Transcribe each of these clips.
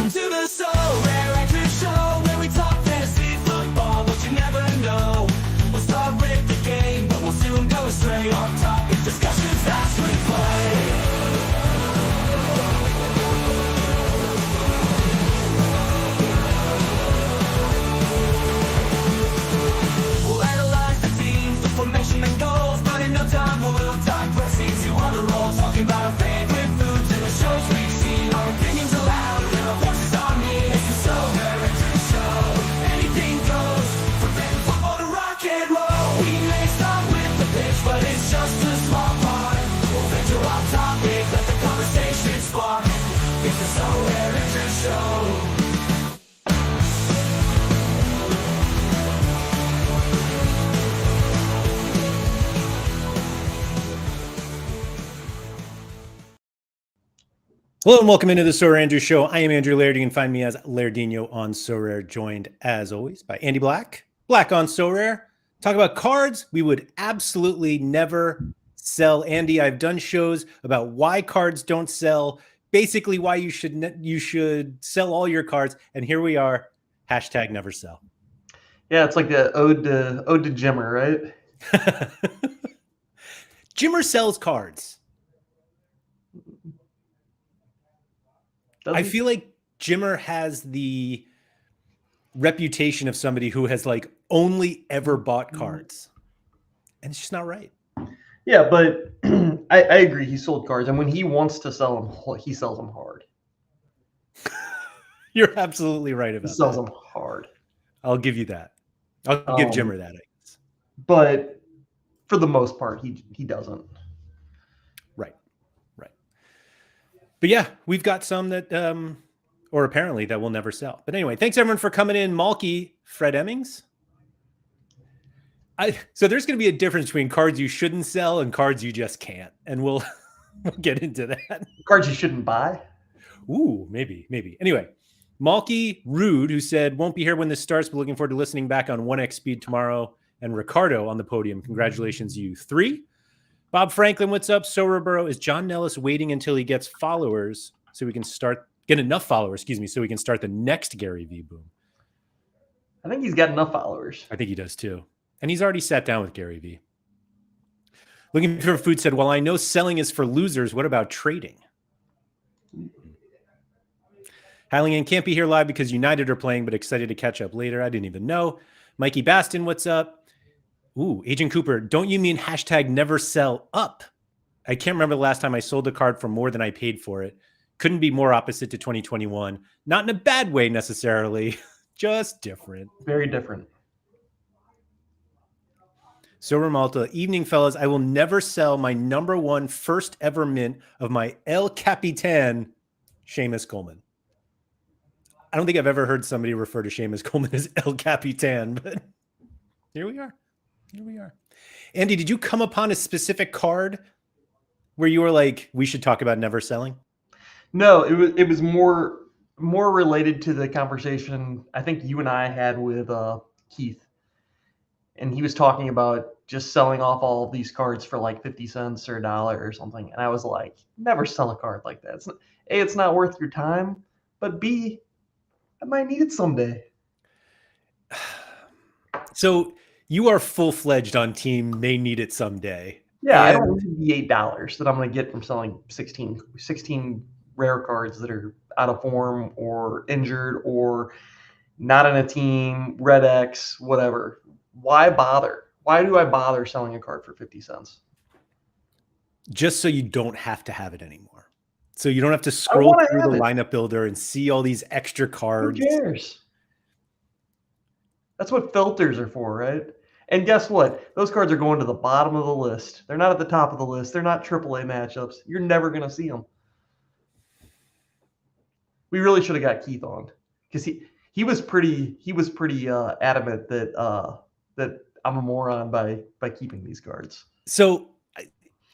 To the SorareAndrews show, where we talk fantasy football, but you never know. We'll start with the game, but we'll soon go astray. On topic discussions as we play. We'll analyze the teams, the formation and goals, but in no time we'll digress into other roles, talking about our favorite foods and the shows we've seen. Our opinions aloud and our voices on me. It's the SorareAndrews show. Anything goes, from fan football to rock and roll. We may start with the pitch, but it's just a small part. We'll venture off topic, let the conversation spark. It's the SorareAndrews show. Hello and welcome into the SorareAndrews show. I am Andrew Lairdinho. You can find me as Lairdinho on Sorare, joined as always by Andy Black. Black on Sorare. Talk about cards. We would absolutely never sell. Andy, I've done shows about why cards don't sell, basically why you should sell all your cards, and here we are. Hashtag never sell. Yeah, it's like the ode to Jimmer, right? Jimmer sells cards. I feel like Jimmer has the reputation of somebody who has like only ever bought cards, and it's just not right. Yeah, but I agree. He sold cards, and when he wants to sell them, he sells them hard. You're absolutely right about that. He sells them hard. I'll give you that. I'll give Jimmer that, I guess. But for the most part, he doesn't. But yeah, we've got some that, or apparently that will never sell. But anyway, thanks everyone for coming in. Malky, Fred Emmings. So there's going to be a difference between cards you shouldn't sell and cards you just can't. And we'll get into that. Cards you shouldn't buy? Ooh, maybe. Anyway, Malky Rude, who said, won't be here when this starts, but looking forward to listening back on 1x speed tomorrow. And Ricardo on the podium. Congratulations, you three. Bob Franklin, what's up? Soraborough, is John Nellis waiting until he gets followers so we can get enough followers, so we can start the next Gary V boom? I think he's got enough followers. I think he does too. And he's already sat down with Gary V. Looking for Food said, well, I know selling is for losers. What about trading? Halligan can't be here live because United are playing, but excited to catch up later. I didn't even know. Mikey Baston, what's up? Ooh, Agent Cooper, don't you mean hashtag never sell up? I can't remember the last time I sold a card for more than I paid for it. Couldn't be more opposite to 2021. Not in a bad way necessarily, just different. Very different. Sober Malta, evening fellas, I will never sell my #1 first ever mint of my El Capitan, Seamus Coleman. I don't think I've ever heard somebody refer to Seamus Coleman as El Capitan, but here we are. Andy, did you come upon a specific card where you were like, we should talk about never selling? No, it was more related to the conversation I think you and I had with Keith. And he was talking about just selling off all of these cards for like 50 cents or $1 or something. And I was like, never sell a card like that. It's not worth your time, but B, I might need it someday. So you are full-fledged on team may need it someday. Yeah, I don't need the $8 that I'm going to get from selling 16 rare cards that are out of form or injured or not in a team, red X, whatever. Why bother? Why do I bother selling a card for 50 cents? Just so you don't have to have it anymore. So you don't have to scroll through the lineup builder and see all these extra cards. Who cares? That's what filters are for, right? And guess what? Those cards are going to the bottom of the list. They're not at the top of the list. They're not AAA matchups. You're never going to see them. We really should have got Keith on because he was pretty adamant that that I'm a moron by keeping these cards. So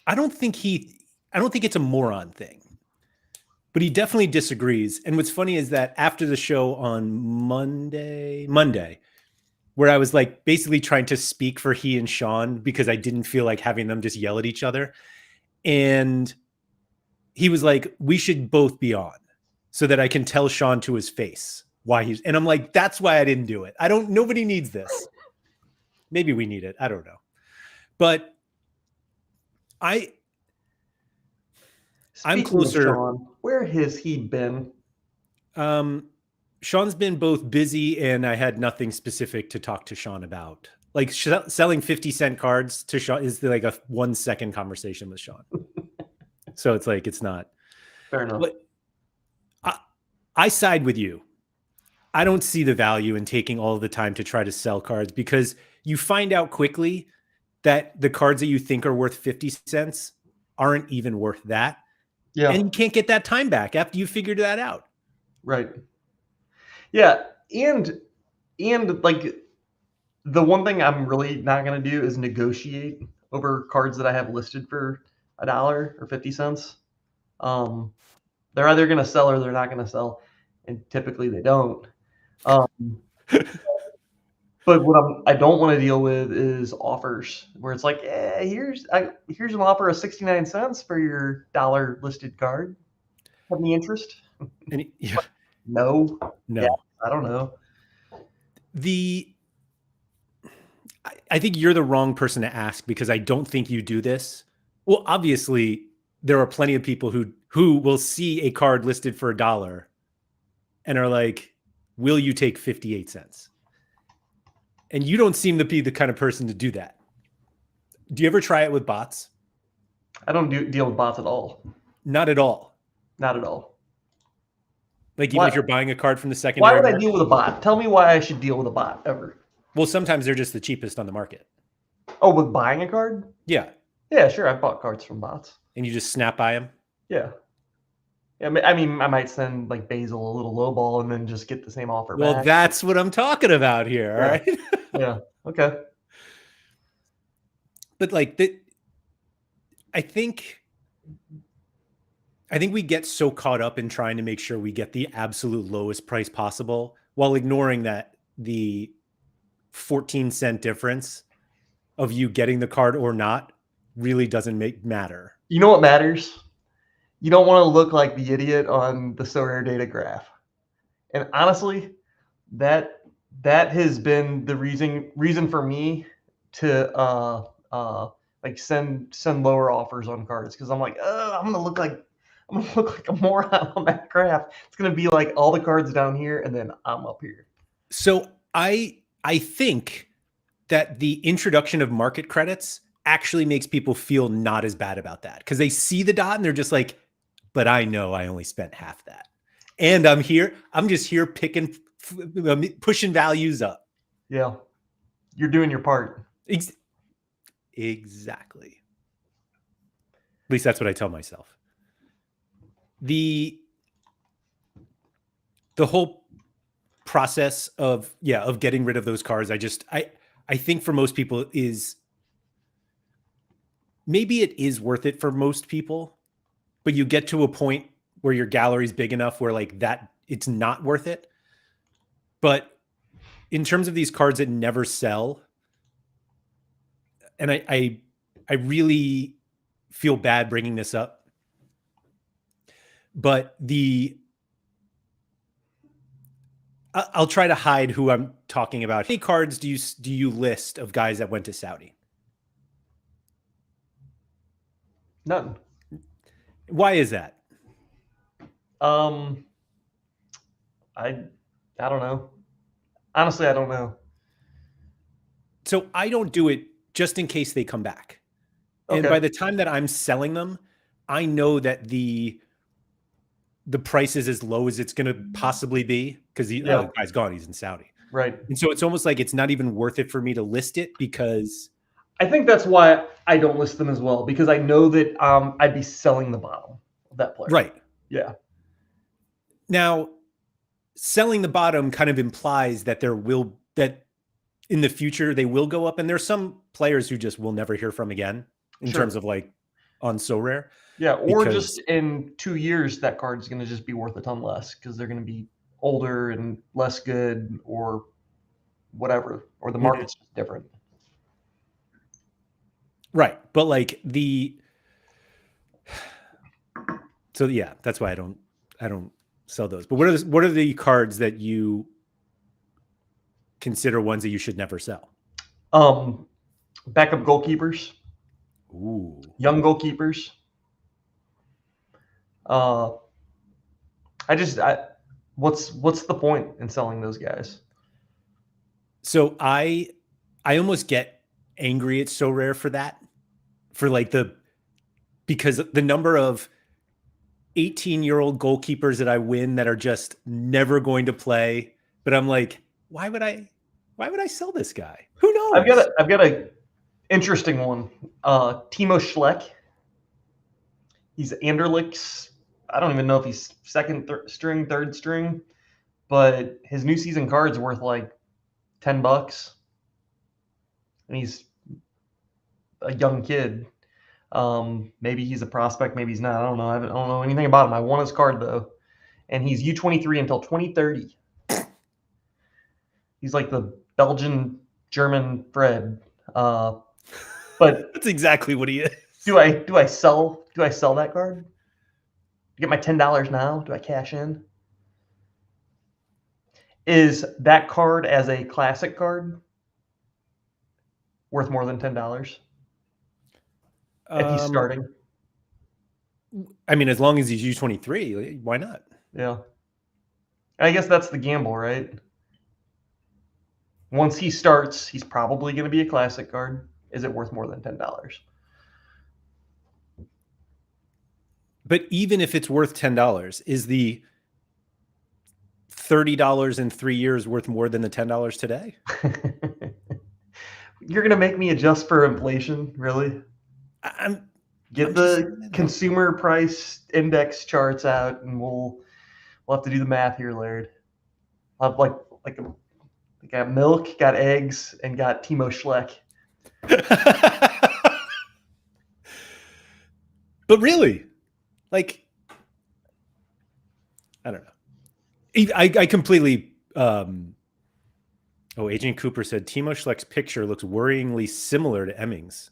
I don't think it's a moron thing, but he definitely disagrees. And what's funny is that after the show on Monday, where I was like basically trying to speak for he and Sean because I didn't feel like having them just yell at each other. And he was like, we should both be on. so that I can tell Sean to his face why he's, and I'm like, that's why I didn't do it. Nobody needs this. Maybe we need it. I don't know. But I'm Speaking closer. of Sean, where has he been? Sean's been both busy and I had nothing specific to talk to Sean about. Like selling 50-cent cards to Sean is like a 1 second conversation with Sean. So it's like, it's not. Fair enough. But I side with you. I don't see the value in taking all of the time to try to sell cards because you find out quickly that the cards that you think are worth 50 cents aren't even worth that. Yeah. And you can't get that time back after you figured that out. Right. Yeah. And like the one thing I'm really not going to do is negotiate over cards that I have listed for $1 or 50 cents. They're either going to sell or they're not going to sell. And typically they don't. But what I don't want to deal with is offers where it's like, here's an offer of 69 cents for your dollar listed card. Have any interest? And yeah, No. no. Yeah, I don't know. I think you're the wrong person to ask because I don't think you do this. Well, obviously, there are plenty of people who will see a card listed for $1 and are like, will you take 58 cents? And you don't seem to be the kind of person to do that. Do you ever try it with bots? I don't deal with bots at all. Not at all. Not at all. Like even if you're buying a card from the Why secondary would I market? deal with a bot? Tell me why I should deal with a bot ever. Well, sometimes they're just the cheapest on the market. Oh, with buying a card? Yeah. Yeah, sure. I've bought cards from bots. And you just snap by them? Yeah. I mean, I might send like Basil a little low ball and then just get the same offer Well, back. that's what I'm talking about here. All right. Yeah. Okay. But like I think we get so caught up in trying to make sure we get the absolute lowest price possible while ignoring that the 14-cent difference of you getting the card or not really doesn't matter. You know what matters? You don't want to look like the idiot on the Sorare data graph. And honestly, that has been the reason for me to like send lower offers on cards because I'm like, I'm gonna look like a moron on that graph. It's gonna be like all the cards down here and then I'm up here. So I think that the introduction of market credits actually makes people feel not as bad about that because they see the dot and they're just like, but I know I only spent half that. And I'm just here pushing values up. Yeah. You're doing your part. Exactly. At least that's what I tell myself. The whole process of getting rid of those cards, I think for most people is maybe it is worth it for most people, but you get to a point where your gallery's big enough where like that it's not worth it. But in terms of these cards that never sell, and I really feel bad bringing this up, but I'll try to hide who I'm talking about. How many cards do you list of guys that went to Saudi? None. Why is that? I don't know. Honestly, I don't know. So I don't do it just in case they come back. Okay. And by the time that I'm selling them, I know that the price is as low as it's going to possibly be because the guy's gone. He's in Saudi. Right. And so it's almost like it's not even worth it for me to list it because I think that's why I don't list them as well because I know that I'd be selling the bottom of that player. Right. Yeah. Now, selling the bottom kind of implies that that in the future they will go up, and there's some players who just will never hear from again in terms of like on Sorare. Yeah, or just in 2 years that card's going to just be worth a ton less because they're going to be older and less good or whatever, or the market's just different. Right, but like so yeah, that's why I don't sell those. But what are the cards that you consider ones that you should never sell? Backup goalkeepers, Ooh. young goalkeepers. What's the point in selling those guys? So I almost get angry at Sorare for that, because the number of 18-year-old goalkeepers that I win that are just never going to play. But I'm like, why would I sell this guy? Who knows? I've got a interesting one. Timo Schleck. He's Anderlich's. I don't even know if he's second string, third string, but his new season card's worth like $10, and he's a young kid. Maybe he's a prospect, maybe he's not. I don't know. I don't know anything about him. I want his card though, and he's U23 until 2030. He's like the Belgian German Fred. But That's exactly what he is. do I sell that card? Get my $10 now? Do I cash in? Is that card as a classic card worth more than $10 if he's starting? I mean, as long as he's U23, why not? Yeah. I guess that's the gamble, right? Once he starts, he's probably going to be a classic card. Is it worth more than $10? But even if it's worth $10, is the $30 in 3 years worth more than the $10 today? You're going to make me adjust for inflation, really? Get the consumer price index charts out, and we'll have to do the math here, Laird. I'll have got milk, got eggs, and got Timo Schleck. But really, I don't know. I completely. Agent Cooper said Timo Schleck's picture looks worryingly similar to Emming's,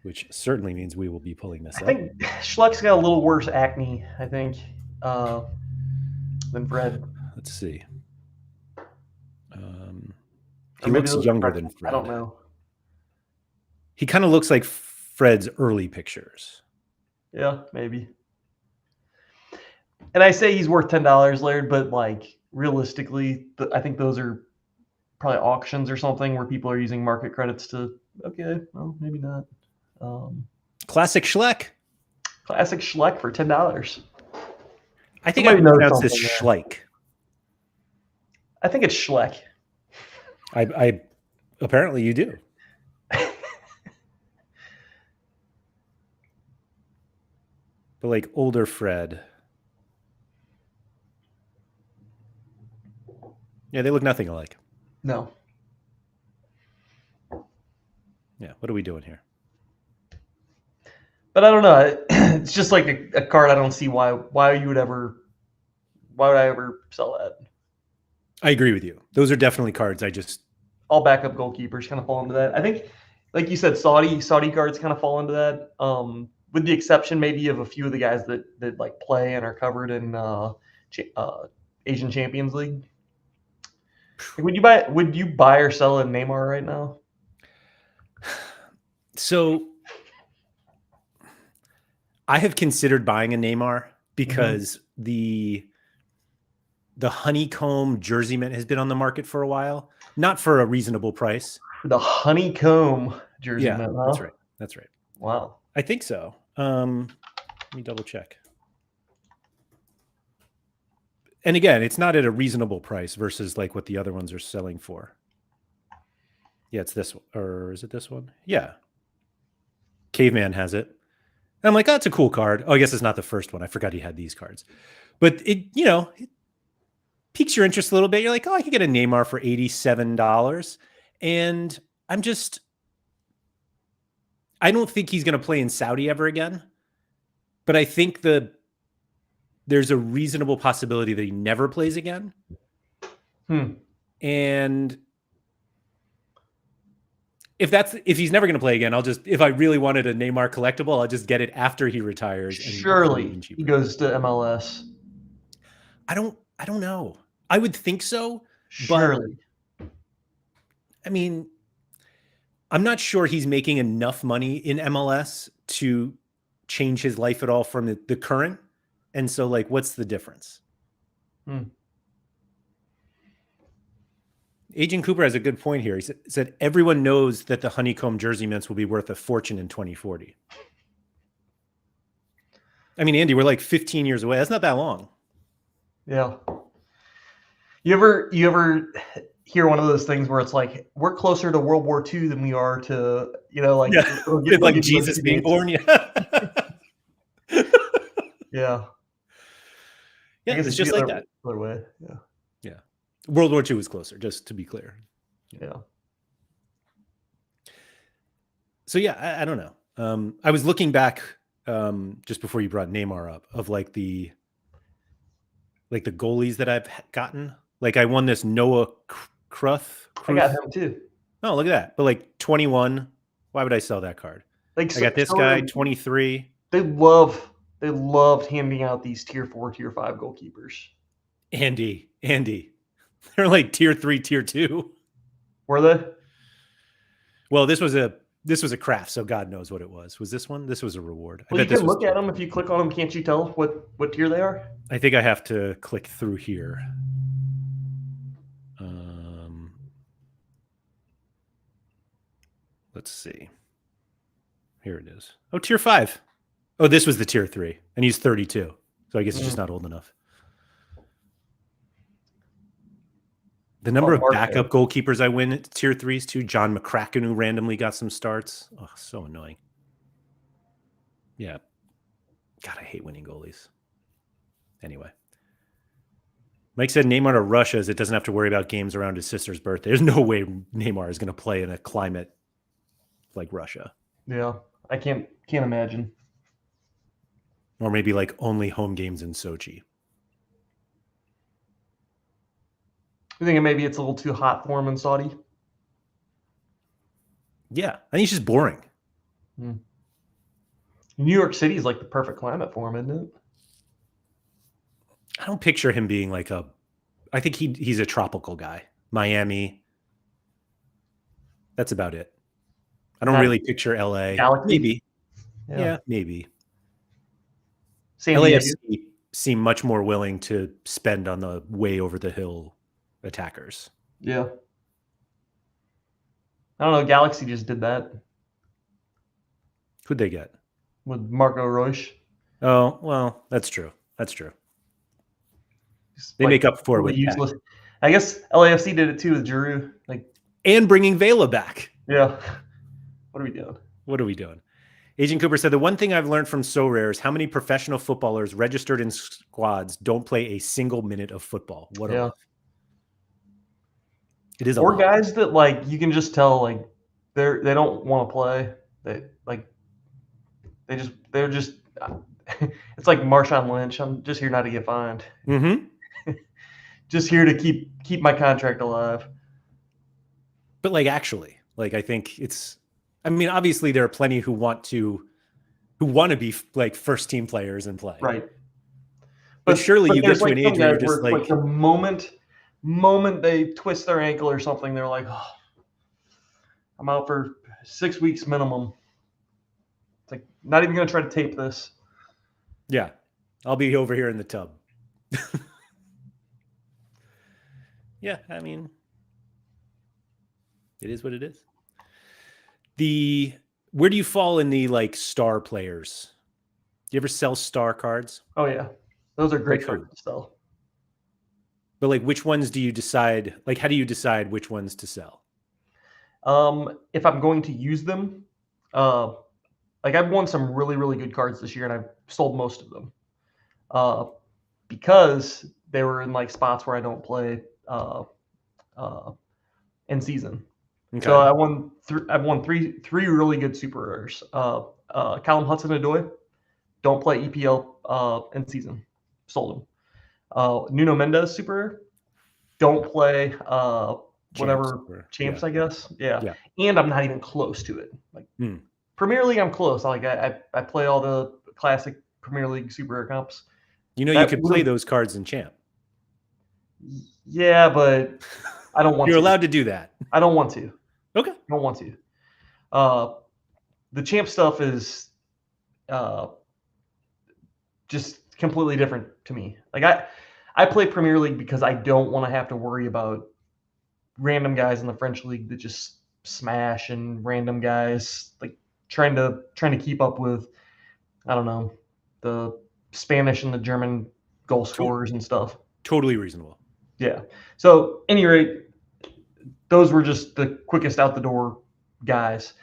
which certainly means we will be pulling this up. I think Schleck's got a little worse acne, I think, than Fred. Let's see. He looks younger than Fred. I don't know. He kind of looks like Fred's early pictures. Yeah, maybe. And I say he's worth $10, Laird, but realistically, I think those are probably auctions or something where people are using market credits to. Okay, well, maybe not. Classic Schleck. Classic Schleck for $10. I think I pronounce this Schleck. I think it's Schleck. I apparently you do. But older Fred. Yeah, they look nothing alike. No. Yeah, what are we doing here? But I don't know. It's just like a card I don't see why would I ever sell that. I agree with you. Those are definitely cards all backup goalkeepers kind of fall into that. I think, like you said, Saudi cards kind of fall into that. With the exception maybe of a few of the guys that play and are covered in Asian Champions League. Would you buy or sell a Neymar right now? So I have considered buying a Neymar because the honeycomb jersey mint has been on the market for a while, not for a reasonable price. The honeycomb jersey mint, huh? That's right. Wow. I think so. Let me double check. And again, it's not at a reasonable price versus what the other ones are selling for. Yeah, it's this one. Or is it this one? Yeah. Caveman has it. And I'm like, oh, it's a cool card. Oh, I guess it's not the first one. I forgot he had these cards. But it piques your interest a little bit. You're like, oh, I could get a Neymar for $87. And I don't think he's going to play in Saudi ever again. But I think there's a reasonable possibility that he never plays again. And if he's never going to play again, if I really wanted a Neymar collectible, I'll just get it after he retires. Surely he goes to MLS. I don't know. I would think so. Surely. I mean, I'm not sure he's making enough money in MLS to change his life at all from the current. And so, like, what's the difference? Agent Cooper has a good point here. He said everyone knows that the honeycomb jersey mints will be worth a fortune in 2040. I mean, Andy, we're like 15 years away. That's not that long. Yeah. You ever hear one of those things where it's like we're closer to World War II than we are to, like like Jesus being born. Yeah. Yeah. Yeah, it's just like that. Other way. Yeah. Yeah. World War II was closer, just to be clear. Yeah. So yeah, I don't know. I was looking back just before you brought Neymar up of like the goalies that I've gotten. Like I won this Noah Kruth. I got him too. Oh, look at that. But like 21. Why would I sell that card? Like I got this guy, 23. They loved handing out these tier 4, tier 5 goalkeepers. Andy. They're like tier 3, tier 2. Were they? Well, this was a craft, so God knows what it was. Was this one? This was a reward. Well, you can look at them. If you click on them, can't you tell what tier they are? I think I have to click through here. Let's see. Here it is. Oh, tier 5. Oh, this was the tier 3, and he's 32. So I guess he's just not old enough. The number of backup goalkeepers I win at tier 3s too. John McCracken, who randomly got some starts. Oh, so annoying. Yeah. God, I hate winning goalies. Anyway. Mike said Neymar to Russia as it doesn't have to worry about games around his sister's birthday. There's no way Neymar is going to play in a climate like Russia. Yeah, I can't imagine. Or maybe like only home games in Sochi. You think maybe it's a little too hot for him in Saudi? Yeah, I think it's just boring. New York City is like the perfect climate for him, isn't it? I don't picture him being like I think he's a tropical guy. Miami. That's about it. I don't really picture LA. Galaxy? Maybe. Yeah, maybe. San LAFC seem much more willing to spend on the way over the hill attackers. Yeah. I don't know. Galaxy just did that. Who'd they get? With Marco Royce. Oh, well, that's true. That's true. They make up for it with useless. I guess LAFC did it too with Giroud. And bringing Vela back. Yeah. What are we doing? Agent Cooper said, the one thing I've learned from Sorare is how many professional footballers registered in squads don't play a single minute of football. What a life. It is a or lot. Guys that you can just tell they don't want to play. They're just it's like Marshawn Lynch. I'm just here not to get fined. Mm-hmm. Just here to keep my contract alive. But actually, I think I mean, obviously there are plenty who want to be first team players and play. Right. But surely you get to an age where you're just the moment they twist their ankle or something, they're like, oh, I'm out for 6 weeks minimum. It's like, not even going to try to tape this. Yeah. I'll be over here in the tub. Yeah. I mean, it is what it is. Where do you fall in the star players? Do you ever sell star cards? Oh yeah. Those are great cards to sell. But which ones do you decide? How do you decide which ones to sell? If I'm going to use them, I've won some really, really good cards this year and I've sold most of them. Because they were in spots where I don't play in season. Okay. So I've won three really good super rares. Callum Hudson-Odoi, don't play EPL in season. Sold him. Nuno Mendes super rare, don't play champs, I guess. Yeah. And I'm not even close to it. Premier League, I'm close. I play all the classic Premier League super rare comps. You could play those cards in champ. Yeah, but I don't want You're to. allowed to do that. I don't want to. Okay. I don't want to. The champ stuff is uh, just completely different to me. Like I play Premier League because I don't want to have to worry about random guys in the French league that just smash and random guys like trying to keep up with, I don't know, the Spanish and the German goal scorers and stuff. Totally reasonable. Yeah. So, any rate, those were just the quickest out the door guys.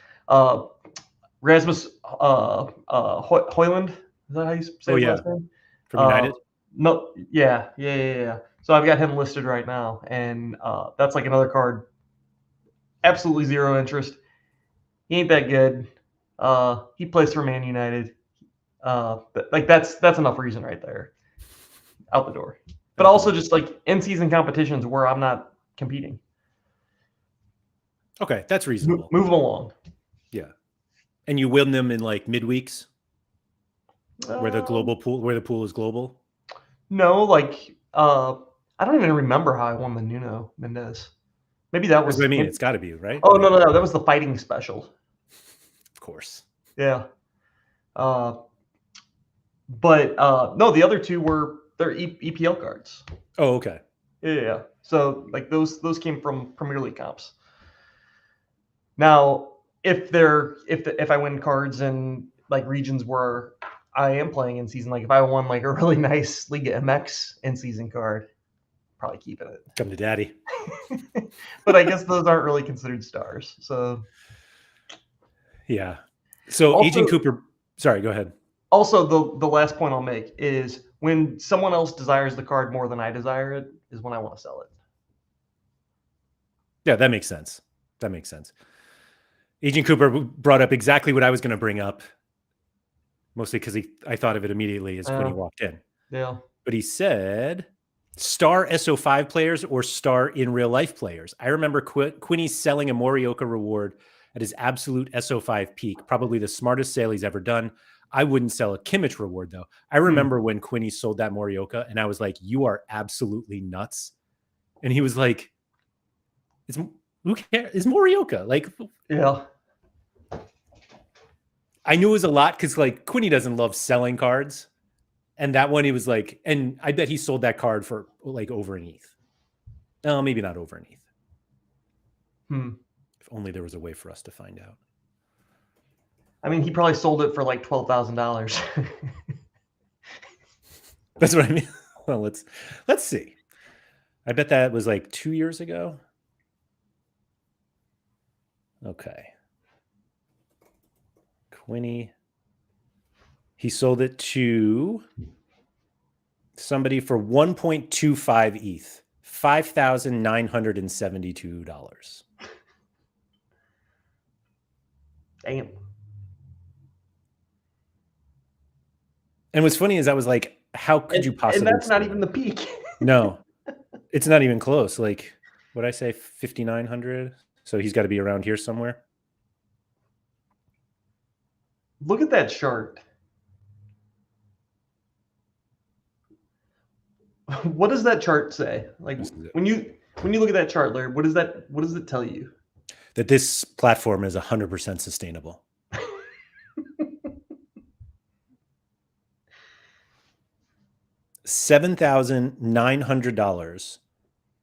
Rasmus Hoyland, is that how you say Oh, his yeah. last name? From United? No, yeah. So I've got him listed right now, and that's like another card. Absolutely zero interest. He ain't that good. He plays for Man United. But like that's enough reason right there, out the door. But also just like in-season competitions where I'm not competing. Okay, that's reasonable. Move along. Yeah. And you win them in like midweeks where the pool is global? No, like I don't even remember how I won the Nuno Mendes. Maybe that That's was what I mean. It's got to be, right? Oh, Like, no, that was the fighting special. Of course. Yeah. But no, the other two were their EPL cards. Oh, okay. Yeah. So like those came from Premier League comps. Now, if I win cards in like regions where I am playing in season, like if I won like a really nice Liga MX in season card, probably keeping it. Come to daddy. But I guess those aren't really considered stars. So yeah. So also, Agent Cooper, sorry, go ahead. Also, the last point I'll make is when someone else desires the card more than I desire it is when I want to sell it. Yeah, that makes sense. That makes sense. Agent Cooper brought up exactly what I was going to bring up, mostly because I thought of it immediately as when he walked in. Yeah. But he said star SO5 players or star in real life players. I remember Quinny selling a Morioka reward at his absolute SO5 peak, probably the smartest sale he's ever done. I wouldn't sell a Kimmich reward, though. I remember when Quinny sold that Morioka, and I was like, you are absolutely nuts. And he was like, who cares? It's Morioka. Like, yeah. I knew it was a lot because like Quinny doesn't love selling cards. And that one, he was like, and I bet he sold that card for like over an ETH. No, maybe not over an ETH. If only there was a way for us to find out. I mean, he probably sold it for like $12,000. That's what I mean. Well, let's see. I bet that was like 2 years ago. Okay. Quinny. He sold it to somebody for 1.25 ETH, $5,972. Damn. And what's funny is I was like, how could you possibly? And that's not even the peak. No, it's not even close. Like, what'd I say? 5,900. So he's got to be around here somewhere. Look at that chart. What does that chart say? Like when you look at that chart, Larry, what does it tell you? That this platform is 100% sustainable. $7,900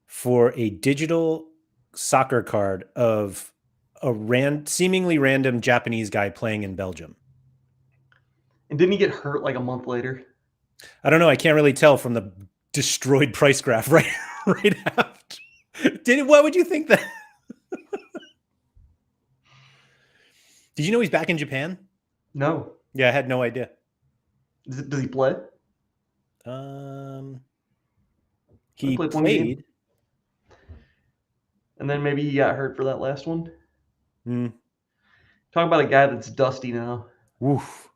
for a digital soccer card of a seemingly random Japanese guy playing in Belgium. And didn't he get hurt like a month later? I don't know. I can't really tell from the destroyed price graph right after. What would you think that? Did you know he's back in Japan? No. Yeah, I had no idea. Does he play? He played. And then maybe he got hurt for that last one. Talking about a guy that's dusty now. Woof.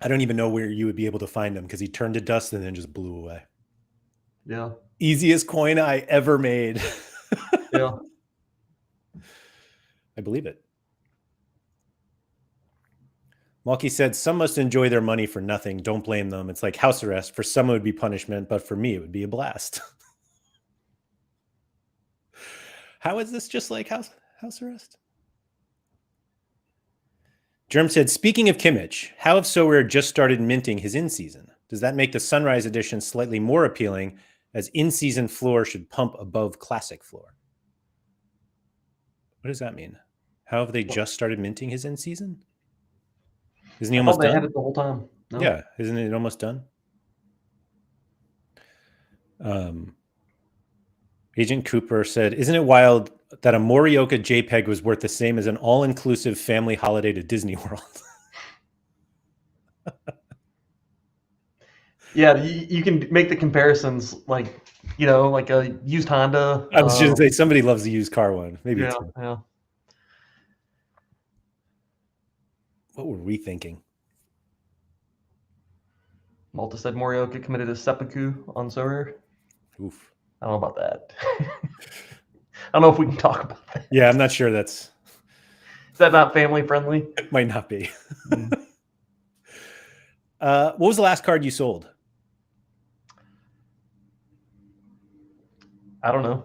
I don't even know where you would be able to find him because he turned to dust and then just blew away. Yeah. Easiest coin I ever made. Yeah. I believe it. Malky said, some must enjoy their money for nothing. Don't blame them. It's like house arrest. For some, it would be punishment, but for me, it would be a blast. How is this just like house arrest? Germ said, speaking of Kimmich, how have Sorare just started minting his in-season? Does that make the Sunrise edition slightly more appealing, as in-season floor should pump above classic floor? What does that mean? How have they just started minting his in-season? Isn't he almost they done? had it the whole time. No. Yeah, isn't it almost done? Agent Cooper said, isn't it wild that a Morioka JPEG was worth the same as an all-inclusive family holiday to Disney World? Yeah, you can make the comparisons, like, you know, like a used Honda. I was just going to say, somebody loves the used car one. Maybe Yeah, it's me. yeah. What were we thinking? Malta said Morioka committed a seppuku on Sorare. Oof. I don't know about that. I don't know if we can talk about that. Yeah, I'm not sure that's... Is that not family friendly? It might not be. What was the last card you sold? I don't know.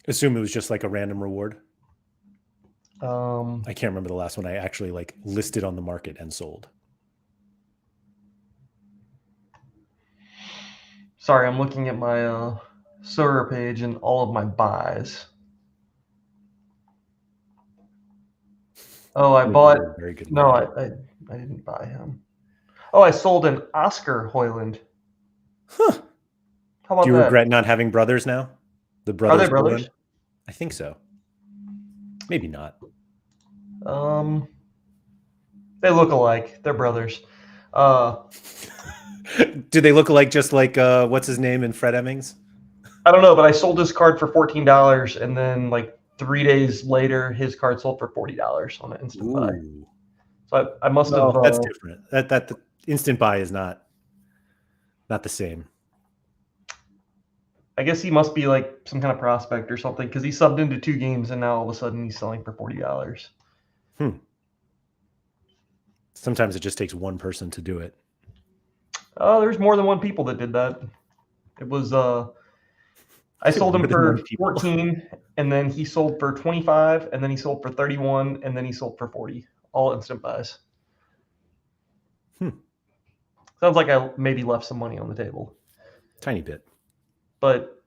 Assume it was just like a random reward. I can't remember the last one I actually like listed on the market and sold. Sorry, I'm looking at my Sorare page and all of my buys. Oh, I bought. Very good. No, I didn't buy him. Oh, I sold an Oscar Hoyland. Huh. How about Do you that? regret not having brothers now? The brothers. Are they brothers? Hoyland? I think so. Maybe not. They look alike. They're brothers. Do they look alike just like what's his name in Fred Emmings? I don't know, but I sold this card for $14, and then like 3 days later, his card sold for $40 on an instant buy. So I must have. That's different. That the instant buy is not the same. I guess he must be like some kind of prospect or something, because he subbed into 2 games, and now all of a sudden he's selling for $40. Sometimes it just takes one person to do it. There's more than one people that did that. It was I sold him for 14, and then he sold for 25, and then he sold for 31, and then he sold for 40. All instant buys. Sounds like I maybe left some money on the table. Tiny bit. But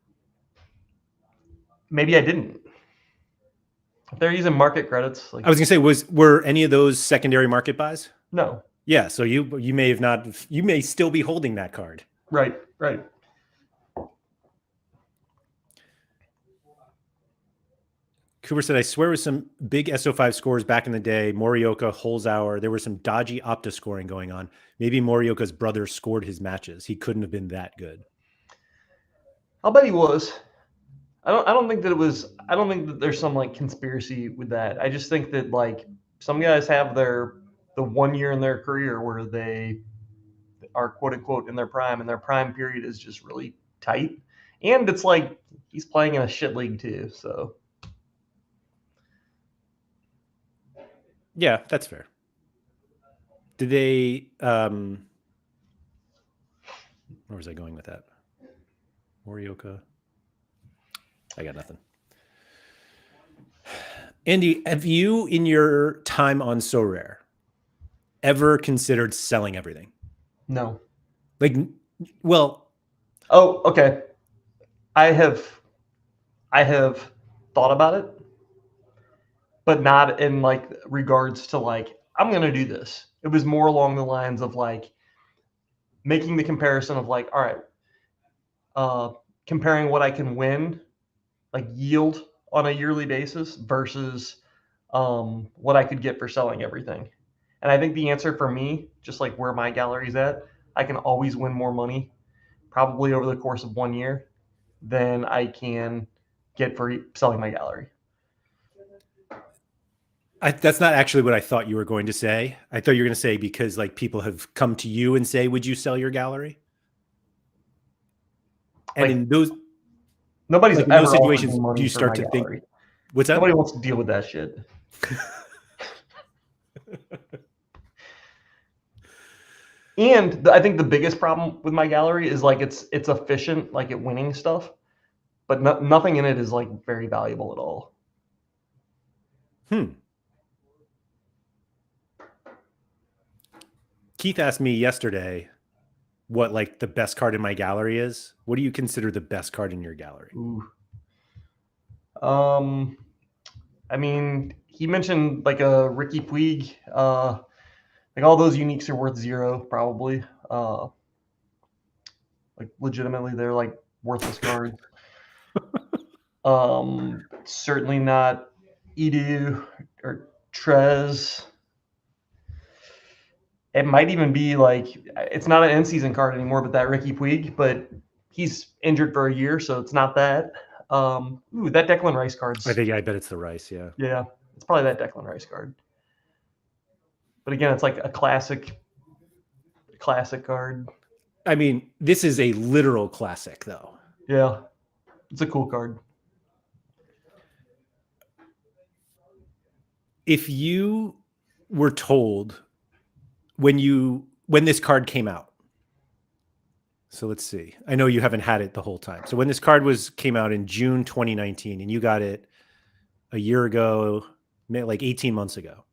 maybe I didn't. If they're using market credits, like, I was gonna say, were any of those secondary market buys? No. Yeah, so you may have not. You may still be holding that card. Right. Cooper said, I swear with some big SO5 scores back in the day, Morioka, Holzhauer, there was some dodgy Opta scoring going on. Maybe Morioka's brother scored his matches. He couldn't have been that good. I'll bet he was. I don't think that it was. I don't think that there's some like conspiracy with that. I just think that like some guys have the 1 year in their career where they are quote unquote in their prime, and their prime period is just really tight. And it's like he's playing in a shit league too, so. Yeah, that's fair. Did they where was I going with that? Morioka. I got nothing. Andy, have you in your time on Sorare ever considered selling everything? No. Like, well. Oh, okay. I have thought about it, but not in like regards to like, I'm going to do this. It was more along the lines of like making the comparison of like, all right, comparing what I can win, like yield on a yearly basis versus what I could get for selling everything. And I think the answer for me, just like where my gallery's at, I can always win more money probably over the course of 1 year than I can get for selling my gallery. That's not actually what I thought you were going to say. I thought you were going to say because like people have come to you and say, would you sell your gallery? And like, in those, nobody's like in ever those situations, money do you for start my to gallery. think, what's that? Nobody wants to deal with that shit. And I think the biggest problem with my gallery is like it's efficient, like at winning stuff, but nothing in it is like very valuable at all. Keith asked me yesterday what like the best card in my gallery is. What do you consider the best card in your gallery? Ooh. I mean, he mentioned like a Ricky Puig. Like all those uniques are worth 0 probably. Like legitimately, they're like worthless cards. Certainly not Edu or Trez. It might even be like it's not an end season card anymore, but that Ricky Puig, but he's injured for a year, so it's not that. That Declan Rice card's. I bet it's the Rice. Yeah. Yeah, it's probably that Declan Rice card. But again, it's like a classic card. I mean, this is a literal classic, though. Yeah, it's a cool card. If you were told when this card came out, so let's see. I know you haven't had it the whole time. So when this card came out in June 2019, and you got it a year ago, like 18 months ago.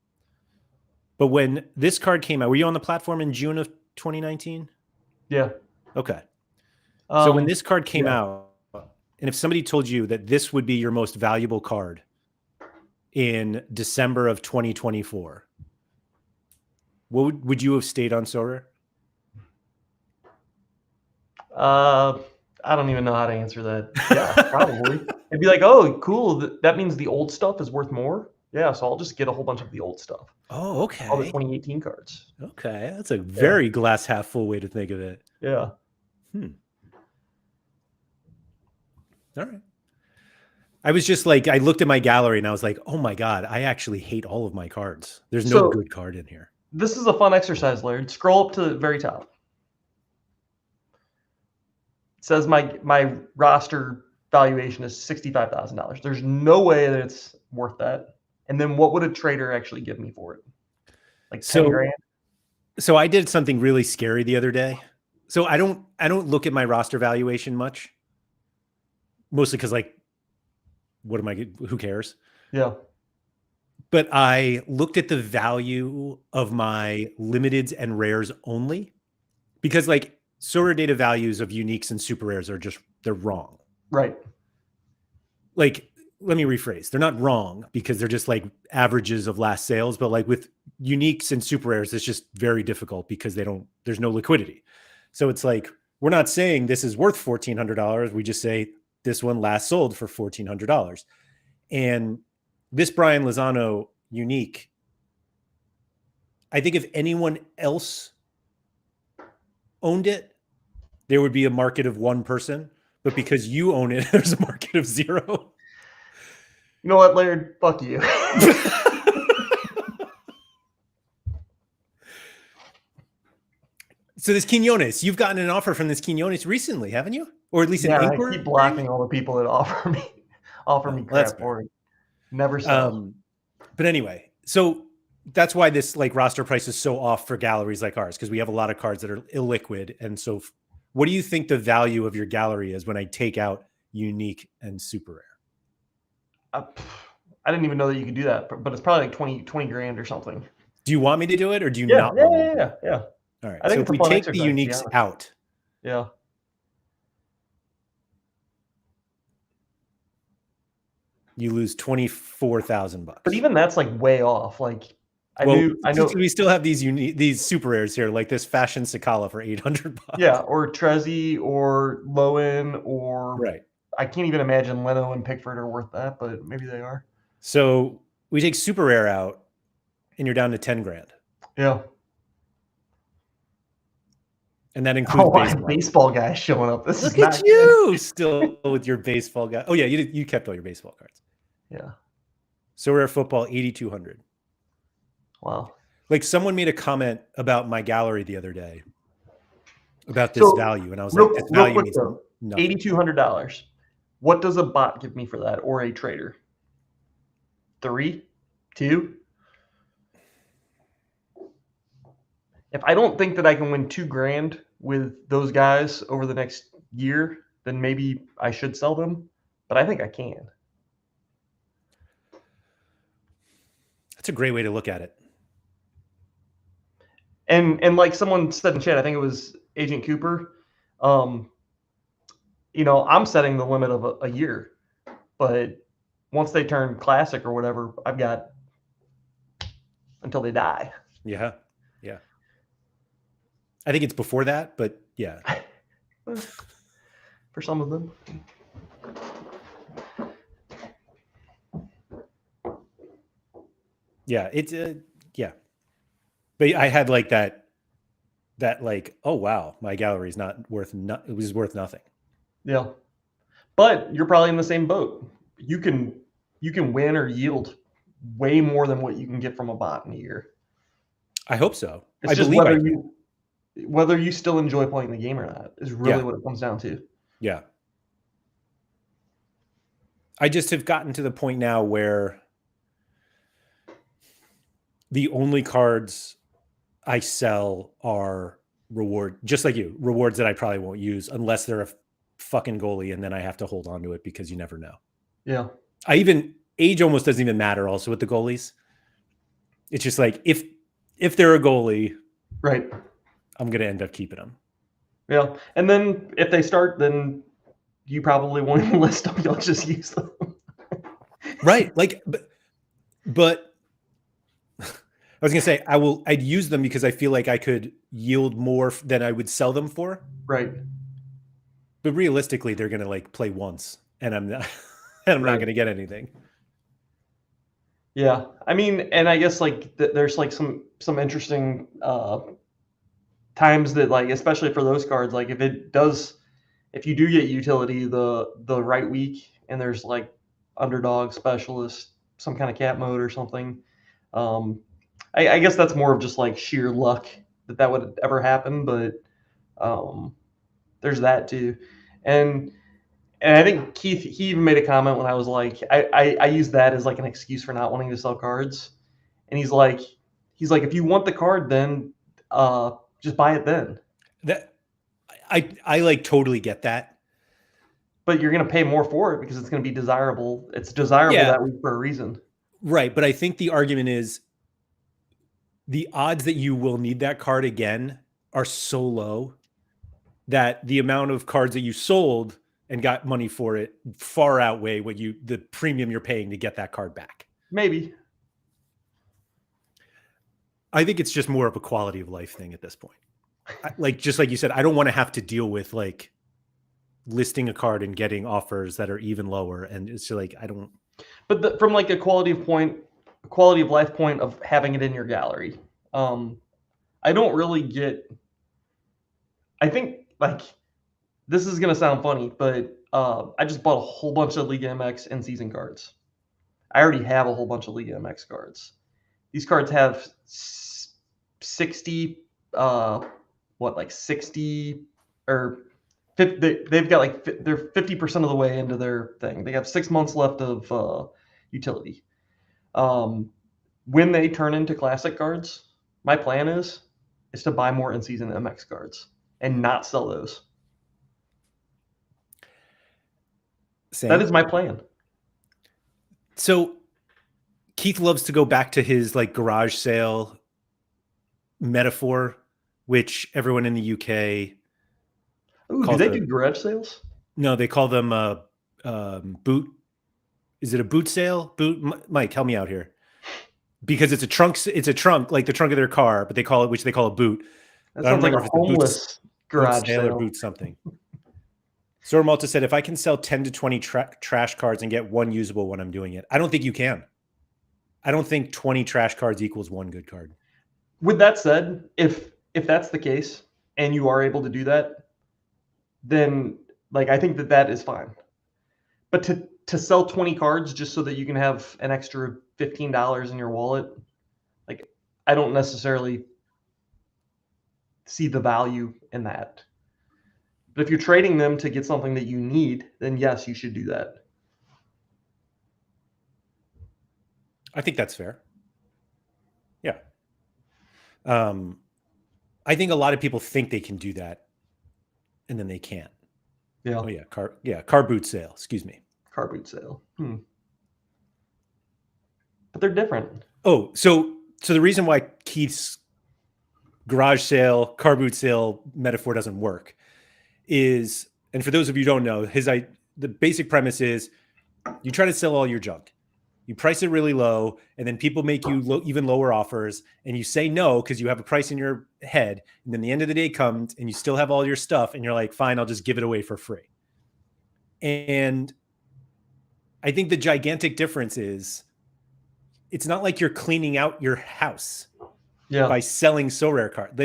But when this card came out, were you on the platform in June of 2019? Yeah. Okay. So when this card came out, and if somebody told you that this would be your most valuable card in December of 2024, what would you have stayed on Sorare? I don't even know how to answer that. Yeah, probably. It'd be like, oh, cool. That means the old stuff is worth more. Yeah, so I'll just get a whole bunch of the old stuff. Oh, okay. All the 2018 cards. Okay, that's a very glass half full way to think of it. Yeah. All right. I was just like, I looked at my gallery and I was like, oh my God, I actually hate all of my cards. There's no good card in here. This is a fun exercise, Laird. Scroll up to the very top. It says my roster valuation is $65,000. There's no way that it's worth that. And then what would a trader actually give me for it? Like 10 grand? So I did something really scary the other day. So I don't look at my roster valuation much. Mostly because like, who cares? Yeah. But I looked at the value of my limiteds and rares only, because like Sorare data values of uniques and super rares they're wrong. Right. Like, let me rephrase. They're not wrong because they're just like averages of last sales, but like with uniques and super rares, it's just very difficult because there's no liquidity. So it's like, we're not saying this is worth $1,400. We just say this one last sold for $1,400. And this Brian Lozano unique, I think if anyone else owned it, there would be a market of one person. But because you own it, there's a market of 0. You know what, Laird? Fuck you. So this Quinones, you've gotten an offer from this Quinones recently, haven't you? Or at least an inquiry? I keep blocking all the people that offer me crap for it. Never sell. But anyway, so that's why this like roster price is so off for galleries like ours, because we have a lot of cards that are illiquid. And so what do you think the value of your gallery is when I take out unique and super rare? I didn't even know that you could do that, but it's probably like 20 grand or something. Do you want me to do it or do you not? Yeah. All right. So if we take the uniques out. Yeah. You lose $24,000. But even that's like way off. Like I know we still have these super rares here, like this Fashion Sakala for $800. Yeah, or Trezzy or Lowen or right. I can't even imagine Leno and Pickford are worth that, but maybe they are. So we take super rare out, and you're down to 10 grand. Yeah. And that includes baseball guys showing up. Look at you still with your baseball guy. Oh yeah, you kept all your baseball cards. Yeah. Sorare football 8,200. Wow. Like someone made a comment about my gallery the other day about this value, and I was like, this value means nothing. $8,200. What does a bot give me for that, or a trader? 3, 2. if I don't think that I can win $2,000 with those guys over the next year, then maybe I should sell them. But I think I can. That's a great way to look at it. And like someone said in chat, I think it was Agent Cooper. I'm setting the limit of a year, but once they turn classic or whatever, I've got until they die. Yeah. Yeah. I think it's before that, but yeah. For some of them. Yeah. It's, yeah. But I had like that like, oh, wow, my gallery is not worth, it was worth nothing. Yeah. But you're probably in the same boat. You can win or yield way more than what you can get from a bot in a year. I hope so. It's just whether you still enjoy playing the game or not is really what it comes down to. Yeah. I just have gotten to the point now where the only cards I sell are just like you, rewards that I probably won't use unless they're a fucking goalie, and then I have to hold on to it because you never know. Yeah. Age almost doesn't even matter also with the goalies. It's just like if they're a goalie, right, I'm going to end up keeping them. Yeah. And then if they start, then you probably won't even list them. You'll just use them. Right. Like, but I was going to say, I'd use them because I feel like I could yield more than I would sell them for. Right. But realistically, they're going to like play once and I'm not, not going to get anything. Yeah. I mean, and I guess like there's like some interesting times that like, especially for those cards, like if you do get utility the right week and there's like underdog specialist, some kind of cat mode or something, I guess that's more of just like sheer luck that would ever happen, but there's that too. And I think Keith, he even made a comment when I was like, I use that as like an excuse for not wanting to sell cards. And he's like, if you want the card, then just buy it then. That I like totally get that. But you're going to pay more for it because it's going to be desirable. It's desirable that week for a reason. Right. But I think the argument is the odds that you will need that card again are so low that the amount of cards that you sold and got money for it far outweigh the premium you're paying to get that card back. Maybe. I think it's just more of a quality of life thing at this point. Just like you said, I don't want to have to deal with like listing a card and getting offers that are even lower. And it's just like, I don't. But from like a quality of life point of having it in your gallery, I don't really get. I think like this is gonna sound funny, but I just bought a whole bunch of Liga MX in season cards. I already have a whole bunch of Liga MX cards. These cards have 60, 60 or 50, they've got like they're 50% of the way into their thing. They have 6 months left of utility. When they turn into classic cards, my plan is to buy more in-season MX cards and not sell those. Same. That is my plan. So Keith loves to go back to his like garage sale metaphor, which everyone in the UK. Ooh, do they do garage sales? No, they call them boot. Is it a boot sale? Mike, help me out here. Because it's a trunk, like the trunk of their car, but they call it a boot. That sounds like a homeless garage sale or boot something. Sora Malta said, if I can sell 10 to 20 trash cards and get one usable when I'm doing it. I don't think you can. I don't think 20 trash cards equals one good card. With that said, if that's the case and you are able to do that, then like I think that is fine. But to sell 20 cards just so that you can have an extra $15 in your wallet, like I don't necessarily see the value in that. But if you're trading them to get something that you need, then yes, you should do that. I think that's fair. Yeah. I think a lot of people think they can do that, and then they can't. Yeah. Oh yeah, car boot sale. Excuse me. Car boot sale. But they're different. Oh, so the reason why Keith's garage sale, car boot sale metaphor doesn't work is, and for those of you who don't know, the basic premise is you try to sell all your junk. You price it really low, and then people make you even lower offers, and you say no because you have a price in your head. And then the end of the day comes, and you still have all your stuff, and you're like, fine, I'll just give it away for free. And I think the gigantic difference is it's not like you're cleaning out your house by selling Sorare cards.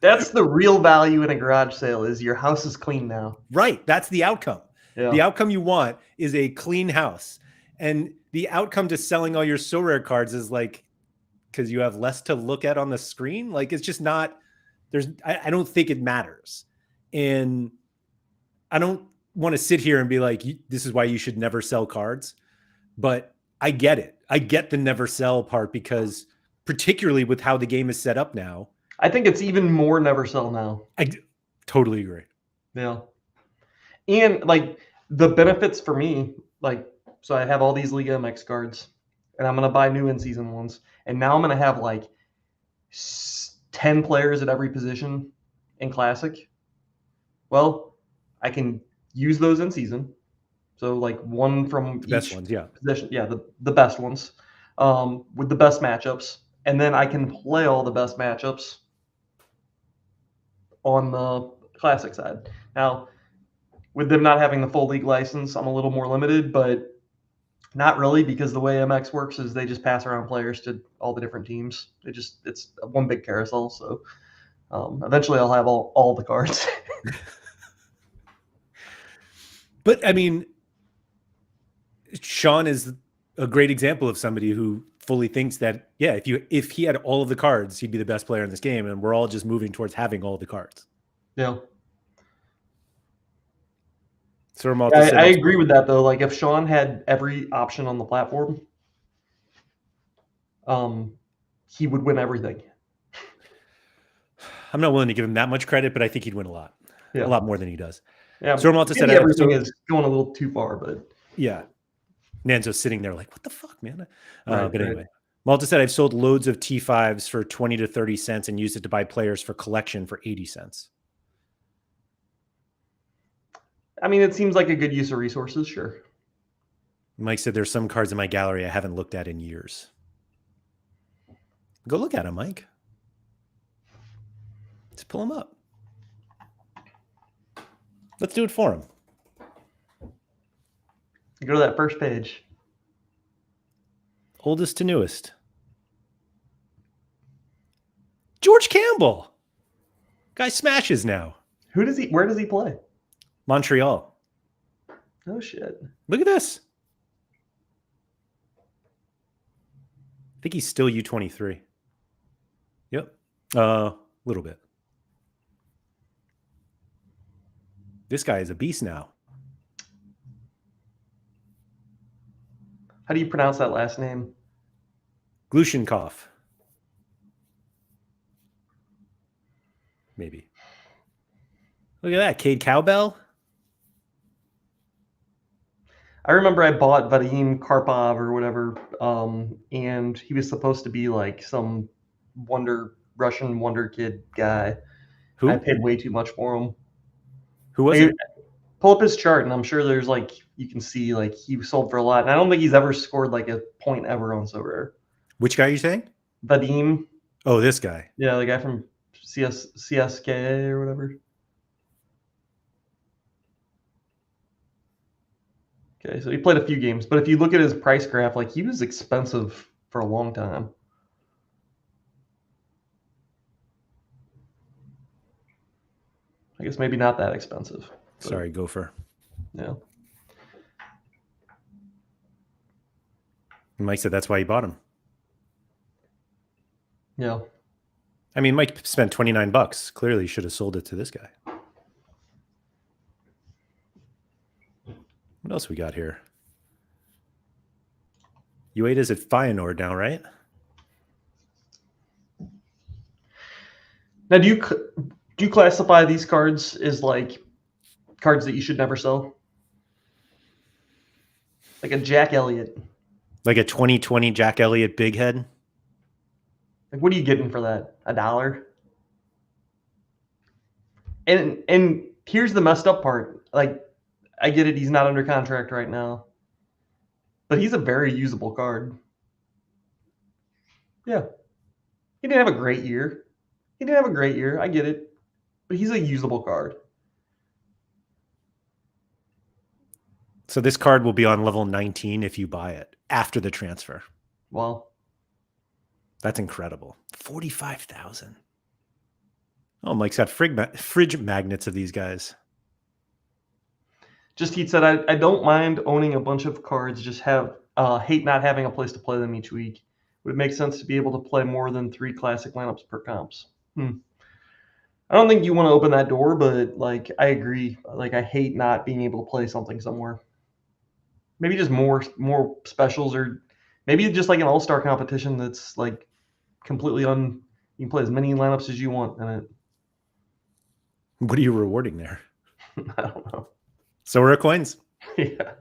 That's the real value in a garage sale is your house is clean now. Right. That's the outcome. Yeah. The outcome you want is a clean house. And the outcome to selling all your Sorare cards is like, because you have less to look at on the screen. Like, it's just not, I don't think it matters. And I don't want to sit here and be like, this is why you should never sell cards. But I get it. I get the never sell part because particularly with how the game is set up now. I think it's even more never sell now. I totally agree. Yeah. And like the benefits for me, like, so I have all these Liga MX cards and I'm going to buy new in season ones. And now I'm going to have like 10 players at every position in Classic. Well, I can use those in season. So like one from the best ones, yeah. Position. Yeah, the best ones with the best matchups. And then I can play all the best matchups on the Classic side. Now, with them not having the full league license, I'm a little more limited, but not really because the way MX works is they just pass around players to all the different teams. It's one big carousel. So eventually I'll have all the cards. But I mean, Sean is a great example of somebody who fully thinks that, yeah, if he had all of the cards, he'd be the best player in this game. And we're all just moving towards having all the cards. Yeah. So I agree with that though. Like if Sean had every option on the platform, he would win everything. I'm not willing to give him that much credit, but I think he'd win a lot. Yeah. A lot more than he does. Yeah. So Malta said everything is going a little too far, but yeah. Nanzo's sitting there like, what the fuck, man? But anyway, Malta said, I've sold loads of T5s for 20 to 30 cents and used it to buy players for collection for 80 cents. I mean, it seems like a good use of resources, sure. Mike said, there's some cards in my gallery I haven't looked at in years. Go look at them, Mike. Let's pull them up. Let's do it for him. Go to that first page. Oldest to newest. George Campbell. Guy smashes now. Where does he play? Montreal. Oh shit. Look at this. I think he's still U23. Yep. A little bit. This guy is a beast now. How do you pronounce that last name? Glushenkov. Maybe. Look at that. Cade Cowbell. I remember I bought Vadim Karpov or whatever, and he was supposed to be like some Russian wonder kid guy. Who? I paid way too much for him. Who was it? Pull up his chart, and I'm sure there's like you can see like he sold for a lot. And I don't think he's ever scored like a point ever on Sorare. Which guy are you saying? Vadim. Oh, this guy. Yeah, the guy from CSK or whatever. Okay, so he played a few games, but if you look at his price graph, like he was expensive for a long time. I guess maybe not that expensive. But, sorry, Gopher. Yeah. Mike said that's why he bought him. Yeah. I mean, Mike spent $29. Clearly, he should have sold it to this guy. What else we got here? U8 is at Feyenoord now, right? Now, do you classify these cards as like cards that you should never sell? Like a Jack Elliott. Like a 2020 Jack Elliott big head. Like, what are you getting for that? $1? And here's the messed up part. Like, I get it, he's not under contract right now, but he's a very usable card. Yeah, he didn't have a great year. I get it, but he's a usable card. So this card will be on level 19 if you buy it after the transfer. Well, That's incredible. 45,000. Oh, Mike's got fridge magnets of these guys. just Heat said, I don't mind owning a bunch of cards. Just hate not having a place to play them each week. Would it make sense to be able to play more than 3 classic lineups per comps? I don't think you want to open that door, but like I agree. Like I hate not being able to play something somewhere. Maybe just more specials, or maybe just like an all-star competition that's like completely you can play as many lineups as you want in it. What are you rewarding there? I don't know. Sorare coins. Yeah.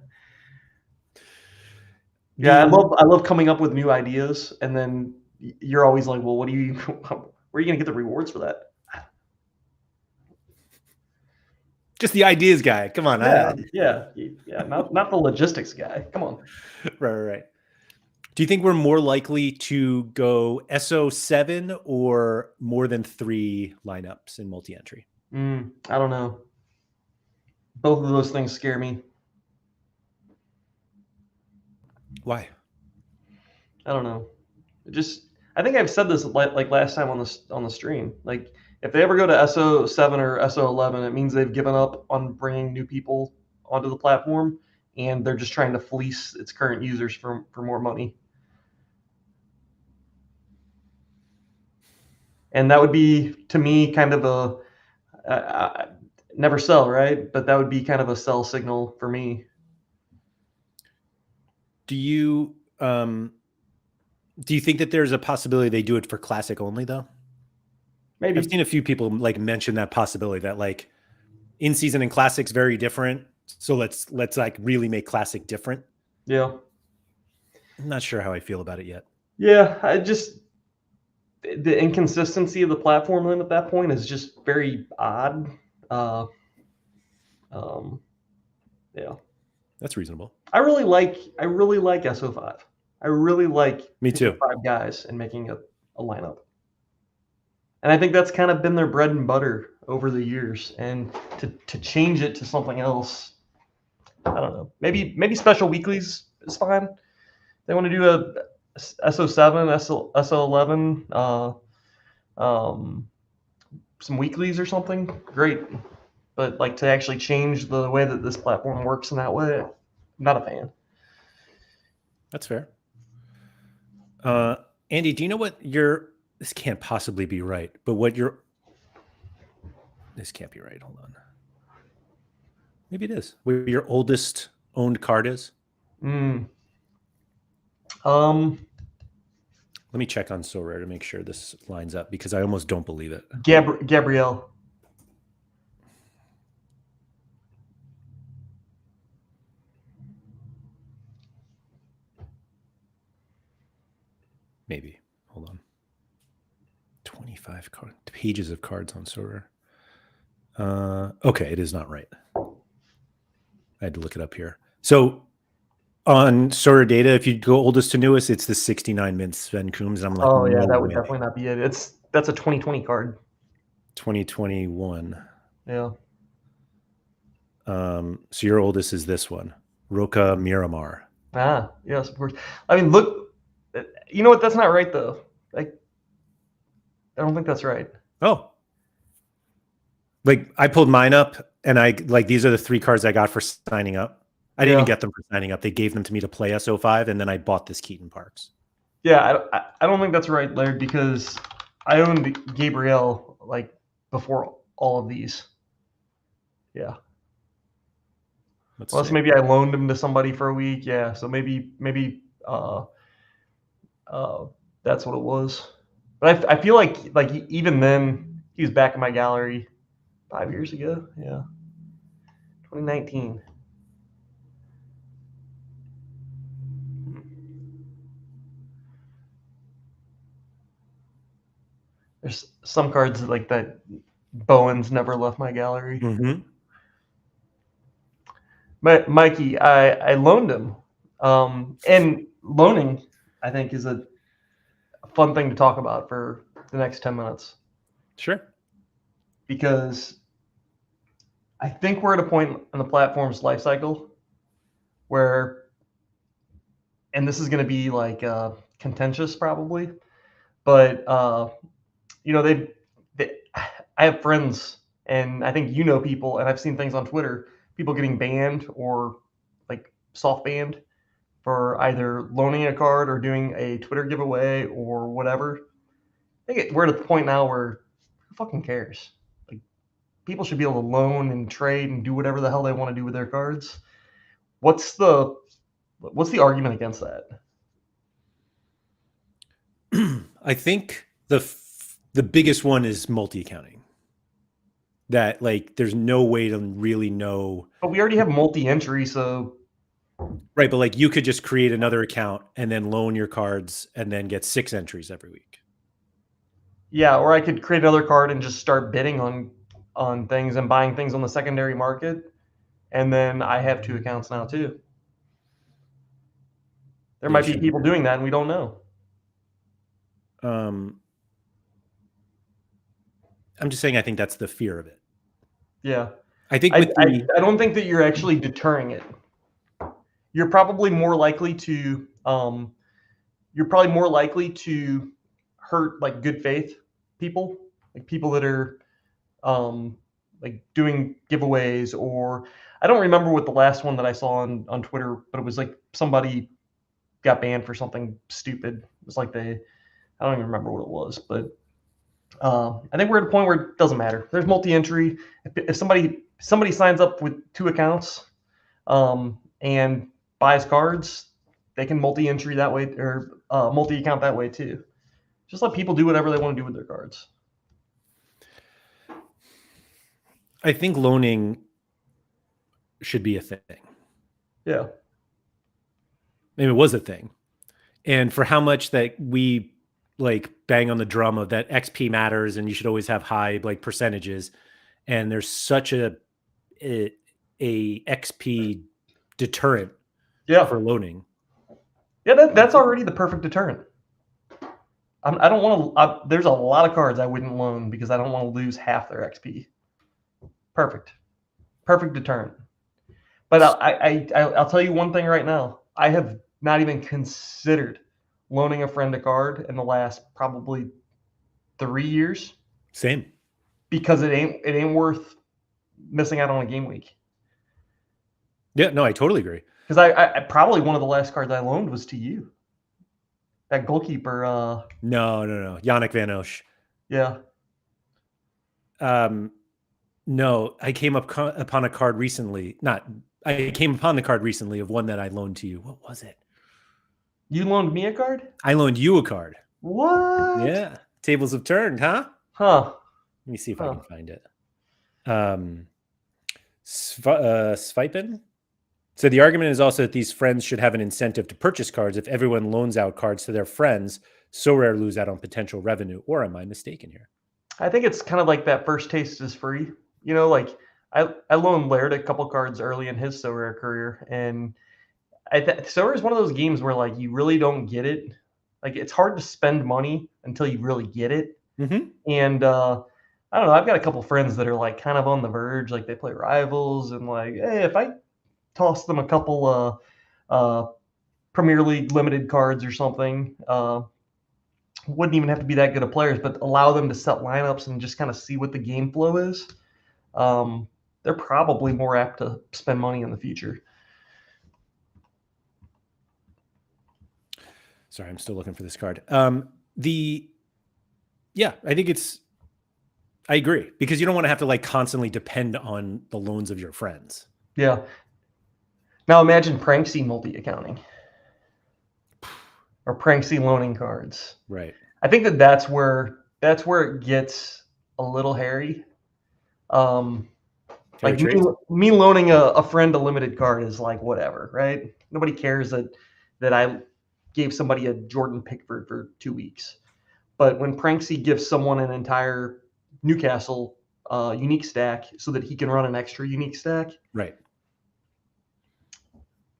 Yeah, I love coming up with new ideas, and then you're always like, well, where are you going to get the rewards for that? Just the ideas guy. Come on. Yeah. Not the logistics guy. Come on. Right. Do you think we're more likely to go SO7 or more than 3 lineups in multi-entry? I don't know. Both of those things scare me. Why? I don't know. I think I've said this like last time on the stream. Like if they ever go to SO7 or SO11, it means they've given up on bringing new people onto the platform, and they're just trying to fleece its current users for more money. And that would be, to me, kind of a never sell, right? But that would be kind of a sell signal for me. Do you think that there's a possibility they do it for classic only though? Maybe. I've seen a few people like mention that possibility that like in season and classic's very different. So let's like really make classic different. Yeah. I'm not sure how I feel about it yet. Yeah, the inconsistency of the platform then at that point is just very odd. Yeah. That's reasonable. I really like SO5. I really like Me too. 5 guys and making a lineup. And I think that's kind of been their bread and butter over the years. And to change it to something else, I don't know. Maybe special weeklies is fine. They want to do a SO7, SO11, some weeklies or something. Great. But like to actually change the way that this platform works in that way, I'm not a fan. That's fair. Andy, do you know what this can't possibly be right, but this can't be right. Hold on. Maybe it is. What your oldest owned card is? Let me check on Sorare to make sure this lines up because I almost don't believe it. Gabrielle. Maybe. Hold on. 25 pages of cards on Sorare. Okay, it is not right. I had to look it up here. So on Sorare data, if you go oldest to newest, it's the 69 mint Sven Coombs. And I'm like, oh yeah, no that would way. definitely not be it. That's a 2020 card. 2021. Yeah. So your oldest is this one, Roca Miramar. Ah, yes, of course. I mean, look. You know what? That's not right though. Like, I don't think that's right. Oh. Like I pulled mine up and these are the 3 cards I got for signing up. I didn't even get them for signing up. They gave them to me to play SO5 and then I bought this Keaton Parks. Yeah, I don't think that's right, Laird, because I owned Gabrielle like before all of these. Yeah. Unless maybe I loaned him to somebody for a week. Yeah, so maybe that's what it was. But I feel like even then He was back in my gallery 5 years ago. Yeah, 2019. There's some cards like that. Bowen's never left my gallery. Mm-hmm. But Mikey, I loaned him. And loaning, I think, is a fun thing to talk about for the next 10 minutes. Sure. Because I think we're at a point in the platform's life cycle where, and this is going to be like contentious probably, but I have friends, and I think you know people, and I've seen things on Twitter, people getting banned or like soft banned for either loaning a card or doing a Twitter giveaway or whatever. We're at the point now where who fucking cares? Like, people should be able to loan and trade and do whatever the hell they want to do with their cards. What's the argument against that? I think the biggest one is multi-accounting. That like there's no way to really know. But we already have multi-entry, so right. But like you could just create another account and then loan your cards and then get 6 entries every week. Yeah, or I could create another card and just start bidding on things and buying things on the secondary market, and then I have 2 accounts now too. There might be people doing that and we don't know. I'm just saying I think that's the fear of it. Yeah. I think I don't think that you're actually deterring it. You're probably more likely to hurt like good faith people, like people that are like doing giveaways, or I don't remember what the last one that I saw on Twitter, but it was like somebody got banned for something stupid. It was like I don't even remember what it was, but I think we're at a point where it doesn't matter. There's multi-entry. If somebody signs up with 2 accounts and buys cards, they can multi-entry that way, or multi-account that way too. Just let people do whatever they want to do with their cards. I think loaning should be a thing. Yeah. Maybe it was a thing. And for how much that we like bang on the drum of that XP matters and you should always have high like percentages, and there's such a XP deterrent for loaning. Yeah, that's already the perfect deterrent. I don't want to. There's a lot of cards I wouldn't loan because I don't want to lose half their XP. Perfect deterrent. But I'll tell you one thing right now. I have not even considered loaning a friend a card in the last probably 3 years. Same. Because it ain't worth missing out on a game week. Yeah, no, I totally agree. Because I probably one of the last cards I loaned was to you. That goalkeeper. No. Yannick Van Oesch. Yeah. No, I came upon a card recently. I came upon the card recently of one that I loaned to you. What was it? You loaned me a card? I loaned you a card. What? Yeah. Tables have turned, huh? Huh. Let me see if I can find it. Svipin? So the argument is also that these friends should have an incentive to purchase cards. If everyone loans out cards to their friends, Sorare lose out on potential revenue. Or am I mistaken here? I think it's kind of like that first taste is free. You know, like I loaned Laird a couple cards early in his Sorare career, and Sorare is one of those games where like you really don't get it. Like it's hard to spend money until you really get it. Mm-hmm. And I don't know. I've got a couple friends that are like kind of on the verge. Like they play Rivals, and like, hey, if I toss them a couple Premier League limited cards or something, wouldn't even have to be that good of players, but allow them to set lineups and just kind of see what the game flow is. They're probably more apt to spend money in the future. Sorry, I'm still looking for this card. I agree, because you don't want to have to like constantly depend on the loans of your friends. Yeah. Now imagine Pranksy multi-accounting or Pranksy loaning cards. Right. I think that's where it gets a little hairy. Like Fair trade. me loaning a friend a limited card is like whatever, right? Nobody cares that I gave somebody a Jordan Pickford for 2 weeks. But when Pranksy gives someone an entire Newcastle unique stack so that he can run an extra unique stack, Right.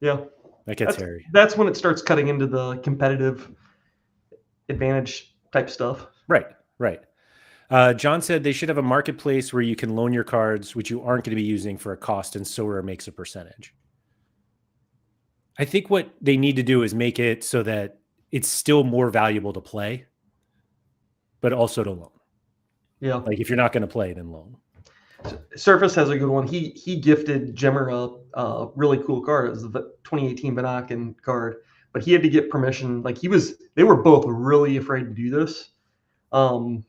yeah, That gets hairy. that's when it starts cutting into the competitive advantage type stuff. Right. Right. John said they should have a marketplace where you can loan your cards, which you aren't going to be using for a cost, and Sorare makes a percentage. I think what they need to do is make it so that it's still more valuable to play, but also to loan. Yeah. Like if you're not going to play, then loan. Surface has a good one. He gifted Jemmer a really cool card. It was the 2018 Benaken card, but he had to get permission. Like they were both really afraid to do this. I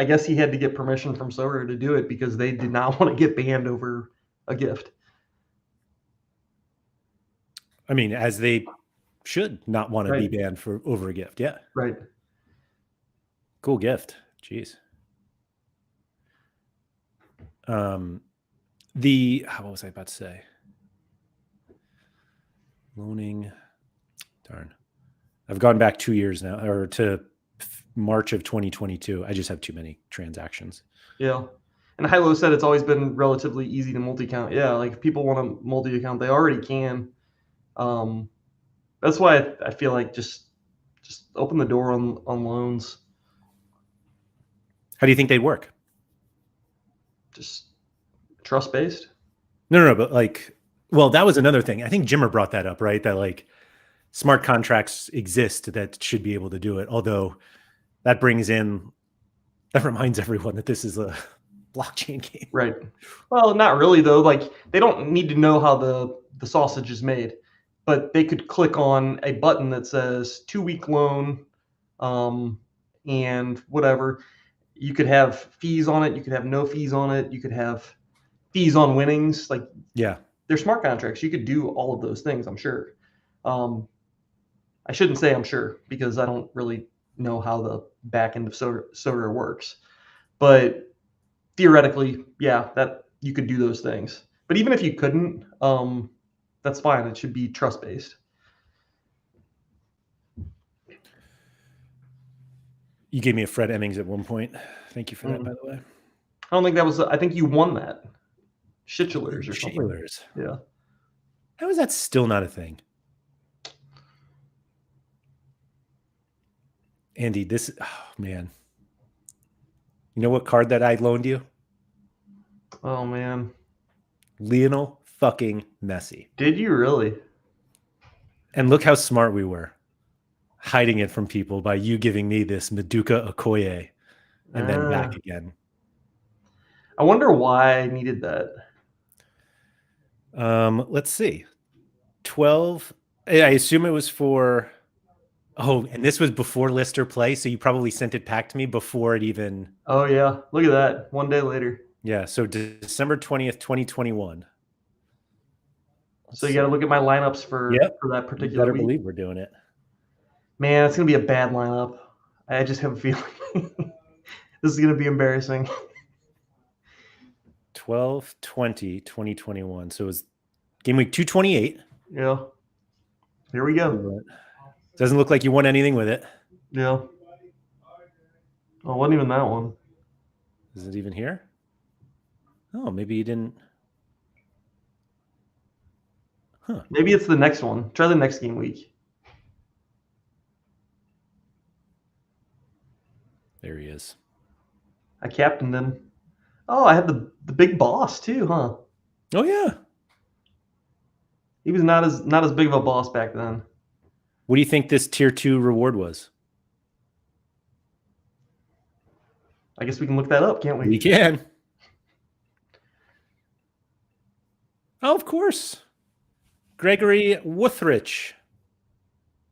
guess he had to get permission from Sorare to do it because they did not want to get banned over a gift. I mean, as they should not want to Right. be banned for over a gift. Yeah. Right. Cool gift. Jeez. What was I about to say? Loaning. Darn. I've gone back 2 years now, or to March of 2022. I just have too many transactions. Yeah. And Hilo said it's always been relatively easy to multi-count. Yeah, like if people want to multi-account, they already can. That's why I feel like just open the door on loans. How do you think they'd work? Just trust based. No, but like, well, that was another thing. I think Jimmer brought that up, right? That like smart contracts exist that should be able to do it. Although that reminds everyone that this is a blockchain game. Right. Well, not really though. Like they don't need to know how the sausage is made, but they could click on a button that says 2-week loan, and whatever. You could have fees on it. You could have no fees on it. You could have fees on winnings. Like Yeah. they're smart contracts. You could do all of those things, I'm sure. I shouldn't say I'm sure because I don't really know how the back end of Sorare works. But theoretically, yeah, that you could do those things. But even if you couldn't, that's fine. It should be trust based. You gave me a Fred Emmings at one point. Thank you for that, by the way. I don't think that was. I think you won that. Shitulars or something. Shitulars. Yeah. How is that still not a thing? Andy, man. You know what card that I loaned you? Oh man. Lionel fucking Messi. Did you really? And look how smart we were. Hiding it from people by you giving me this Maduka Okoye and then back again. I wonder why I needed that. Let's see. 12. I assume it was for. Oh, and this was before Lister play, so you probably sent it back to me before it even. Oh yeah, look at that. 1 day later. Yeah, so December 20th, 2021. So you got to look at my lineups for that particular better week. Believe we're doing it. Man, it's gonna be a bad lineup. I just have a feeling this is gonna be embarrassing. 12/20/2021. So it was game week 228. Yeah. Here we go. Doesn't look like you won anything with it. Yeah. Oh, it wasn't even that one. Is it even here? Oh, maybe you didn't. Huh. Maybe it's the next one. Try the next game week. There he is. I captained him. Oh, I had the big boss too, huh? Oh yeah. He was not as big of a boss back then. What do you think this tier 2 reward was? I guess we can look that up, can't we? We can. Oh, of course. Gregory Wuthrich,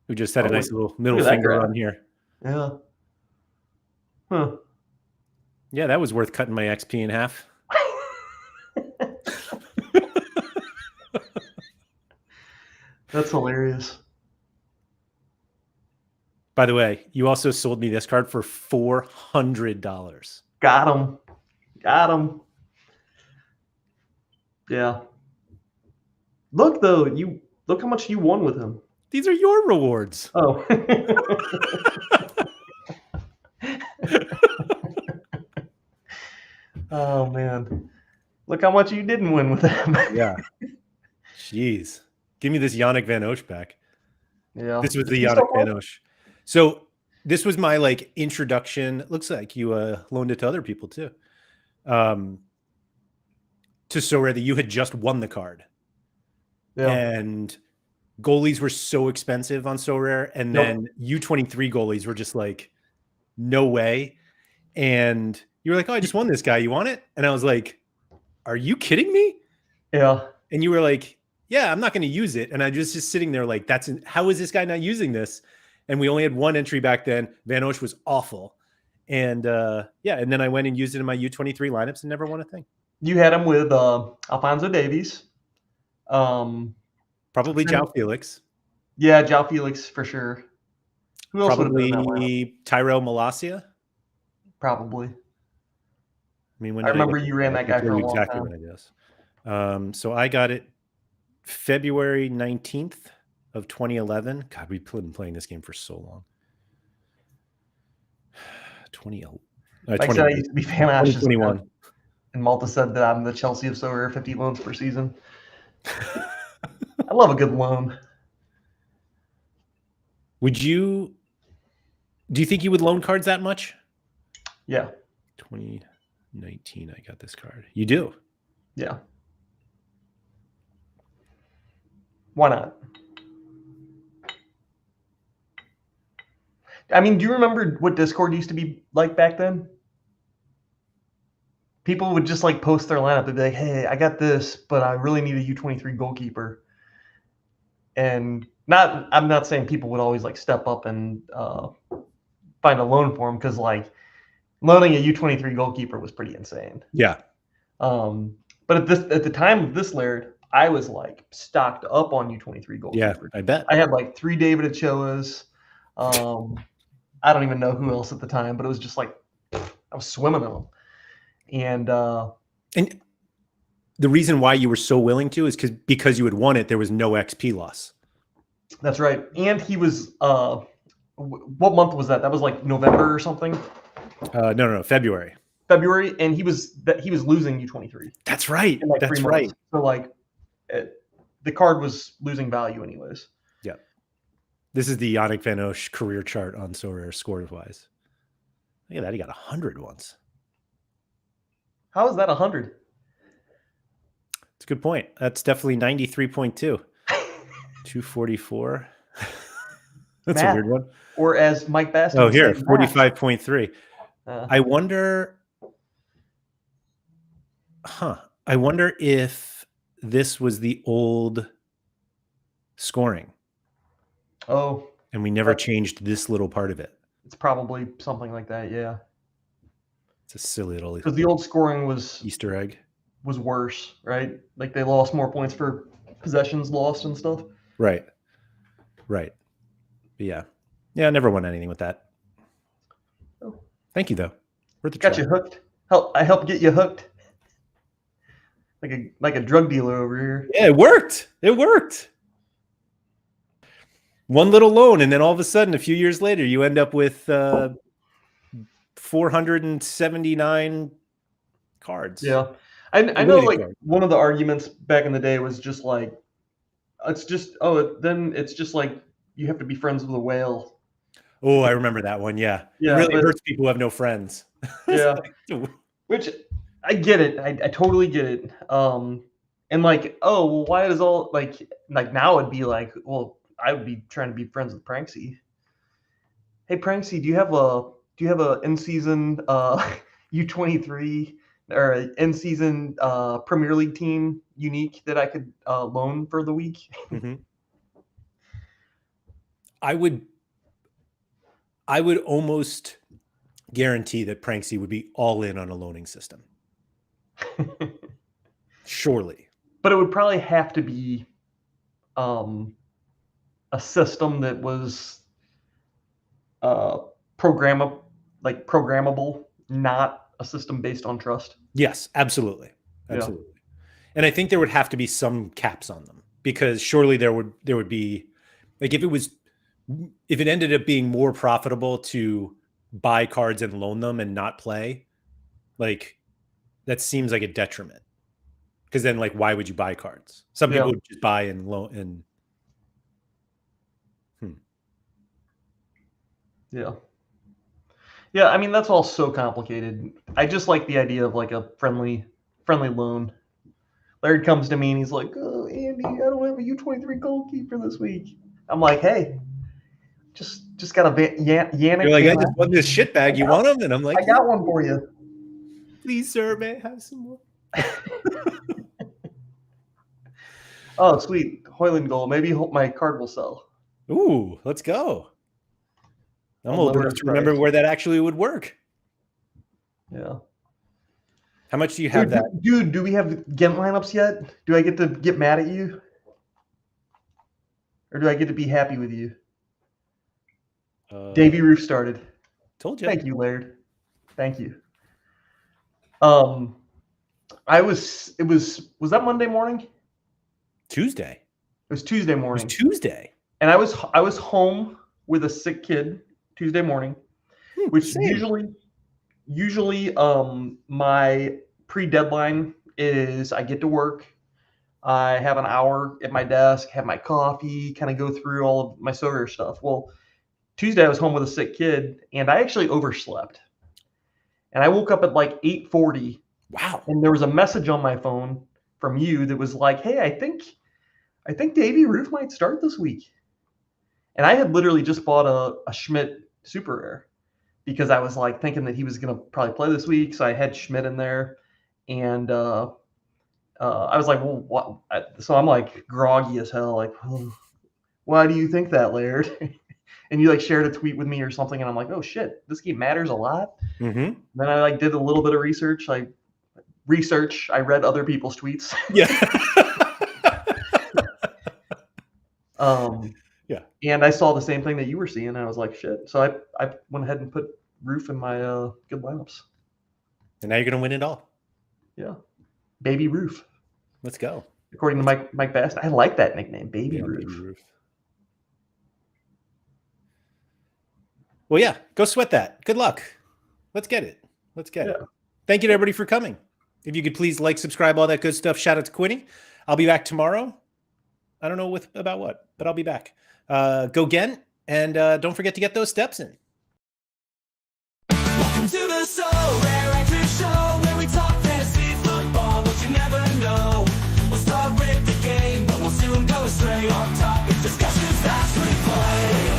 who just had a nice little middle finger on here. Yeah. Huh. Yeah, that was worth cutting my XP in half. That's hilarious. By the way, you also sold me this card for $400. Got him. Got him. Yeah. Look though, look how much you won with him. These are your rewards. Oh. Oh man. Look how much you didn't win with him. Yeah. Jeez. Give me this Yannick Van Oesch back. Yeah. This was the Yannick Van Oesch. So this was my like introduction. It looks like you loaned it to other people too. To Sorare that you had just won the card. Yeah. And goalies were so expensive on Sorare. And then U23 goalies were just like, no way. And you were like, oh, I just won this guy. You want it? And I was like, are you kidding me? Yeah. And you were like, yeah, I'm not going to use it. And I was just sitting there like, how is this guy not using this? And we only had one entry back then. Van Oesch was awful. And yeah, and then I went and used it in my U23 lineups and never won a thing. You had him with Alphonso Davies. Probably João Felix. Yeah, João Felix for sure. Who else probably Tyrell Malacia? Probably. I mean, when I remember you ran that guy for a long time. When I guess. So I got it February 19th of 2011. God, we've been playing this game for so long. 2011. Like I said, I used to be fan of 2021. And Malta said that I'm the Chelsea of Sorare, 50 loans per season. I love a good loan. Do you think you would loan cards that much? Yeah. 2019, I got this card. You do? Yeah. Why not? I mean, do you remember what Discord used to be like back then? People would just like post their lineup. They'd be like, hey, I got this, but I really need a U23 goalkeeper. And I'm not saying people would always like step up and find a loan for him, because like loaning a U23 goalkeeper was pretty insane. Yeah. But at the time of this Laird, I was like stocked up on U23 goalkeeper. Yeah, I bet. I had like 3 David Ochoas. I don't even know who else at the time, but it was just like I was swimming in them. And the reason why you were so willing to is because you had won it, there was no XP loss. That's right. And he was what month was that? That was like November or something. No, February. February, and he was losing U23. That's right. Like That's right. So like the card was losing value anyways. Yeah. This is the Yannick Van Oesch career chart on Sorare scores wise. Look at that. He got 100 once. How is that 100? It's a good point. That's definitely 93.2. 244. That's a weird one. Or as Mike Baston Oh, here, 45.3. I wonder if this was the old scoring. Oh. And we never changed this little part of it. It's probably something like that, yeah. It's a silly little because the old scoring was Easter egg. Was worse, right? Like they lost more points for possessions lost and stuff. Right. But yeah. I never won anything with that. Oh. Thank you though. Got you hooked. I helped get you hooked. Like a drug dealer over here. Yeah, it worked. One little loan, and then all of a sudden, a few years later, you end up with 479 cards. Yeah, I know. Like one of the arguments back in the day was just like, it's just like you have to be friends with a whale. Oh, I remember that one. Yeah, it really hurts people who have no friends. Yeah, which I get it. I totally get it. And like, oh well, why does all like now it'd be like, well, I would be trying to be friends with Pranksy. Hey Pranksy, do you have a in season U23 or in season Premier League team unique that I could loan for the week? Mm-hmm. I would almost guarantee that Pranksy would be all in on a loaning system. Surely. But it would probably have to be a system that was uh, programmable, not a system based on trust. Yes, absolutely. Yeah. Absolutely. And I think there would have to be some caps on them, because surely there would be, like, if it ended up being more profitable to buy cards and loan them and not play, like, that seems like a detriment. Because then, like, why would you buy cards? Some Yeah. people would just buy and loan and Yeah. Yeah, I mean that's all so complicated. I just like the idea of like a friendly loan. Laird comes to me and he's like, "Oh, Andy, I don't have a U23 goalkeeper this week." I'm like, "Hey, just got a Yannick." you're like, I just won this shit bag. You want them? And I'm like, I got one for you. please, sir, may I have some more? Oh, sweet. Hoyland goal. Maybe my card will sell. Ooh, let's go. I'm I'll old lower enough the to remember price. where that actually would work. Yeah. How much do you have that? Dude, do we have Gent lineups yet? Do I get to get mad at you? Or do I get to be happy with you? Davy Roof started. Told you. Thank you, Laird. Thank you. Was that Monday morning? Tuesday. It was Tuesday It was morning. Tuesday. And I was home with a sick kid Tuesday morning, which Same. usually my pre-deadline is I get to work, I have an hour at my desk, have my coffee, kind of go through all of my Sorare stuff. Well, Tuesday I was home with a sick kid and I actually overslept. And I woke up at like 8:40. Wow. And there was a message on my phone from you that was like, "Hey, I think Davy Roof might start this week." And I had literally just bought a Schmidt Super Rare because I was like thinking that he was going to probably play this week. So I had Schmidt in there. And I was like, well, what? So I'm like groggy as hell. Like, oh, why do you think that, Laird? And you like shared a tweet with me or something. And I'm like, oh shit, this game matters a lot. Mm-hmm. Then I like did a little bit of research. I read other people's tweets. Yeah. Yeah. And I saw the same thing that you were seeing, and I was like, shit. So I went ahead and put Roof in my good lineups. And now you're gonna win it all. Yeah, Baby Roof. Let's go. According to Mike Bass, I like that nickname, Baby Roof. Baby Roof. Well, yeah, go sweat that. Good luck. Let's get it. Let's get it. Thank you to everybody for coming. If you could please like, subscribe, all that good stuff. Shout out to Quinny. I'll be back tomorrow. I don't know about what, but I'll be back. Go Gent, and don't forget to get those steps in. Welcome to the SorareAndrews show, where we talk fantasy football, but you never know. We'll start with the game, but we'll soon go astray on topic discussions as we play.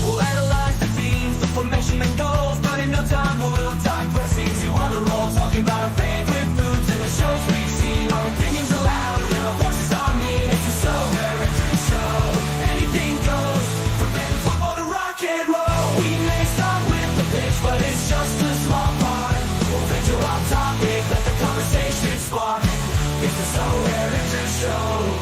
We'll analyze the teams, the formation and goals, but in no time we'll digress into other roles, talking about our favorite foods and the shows we've seen, our opinions aloud, and our voices on me. It's the SorareAndrews show. Anything goes, from fantasy football to rock and roll. We may start with the pitch, but it's just a small part. We'll venture off topic, let the conversation spark. It's the SorareAndrews show.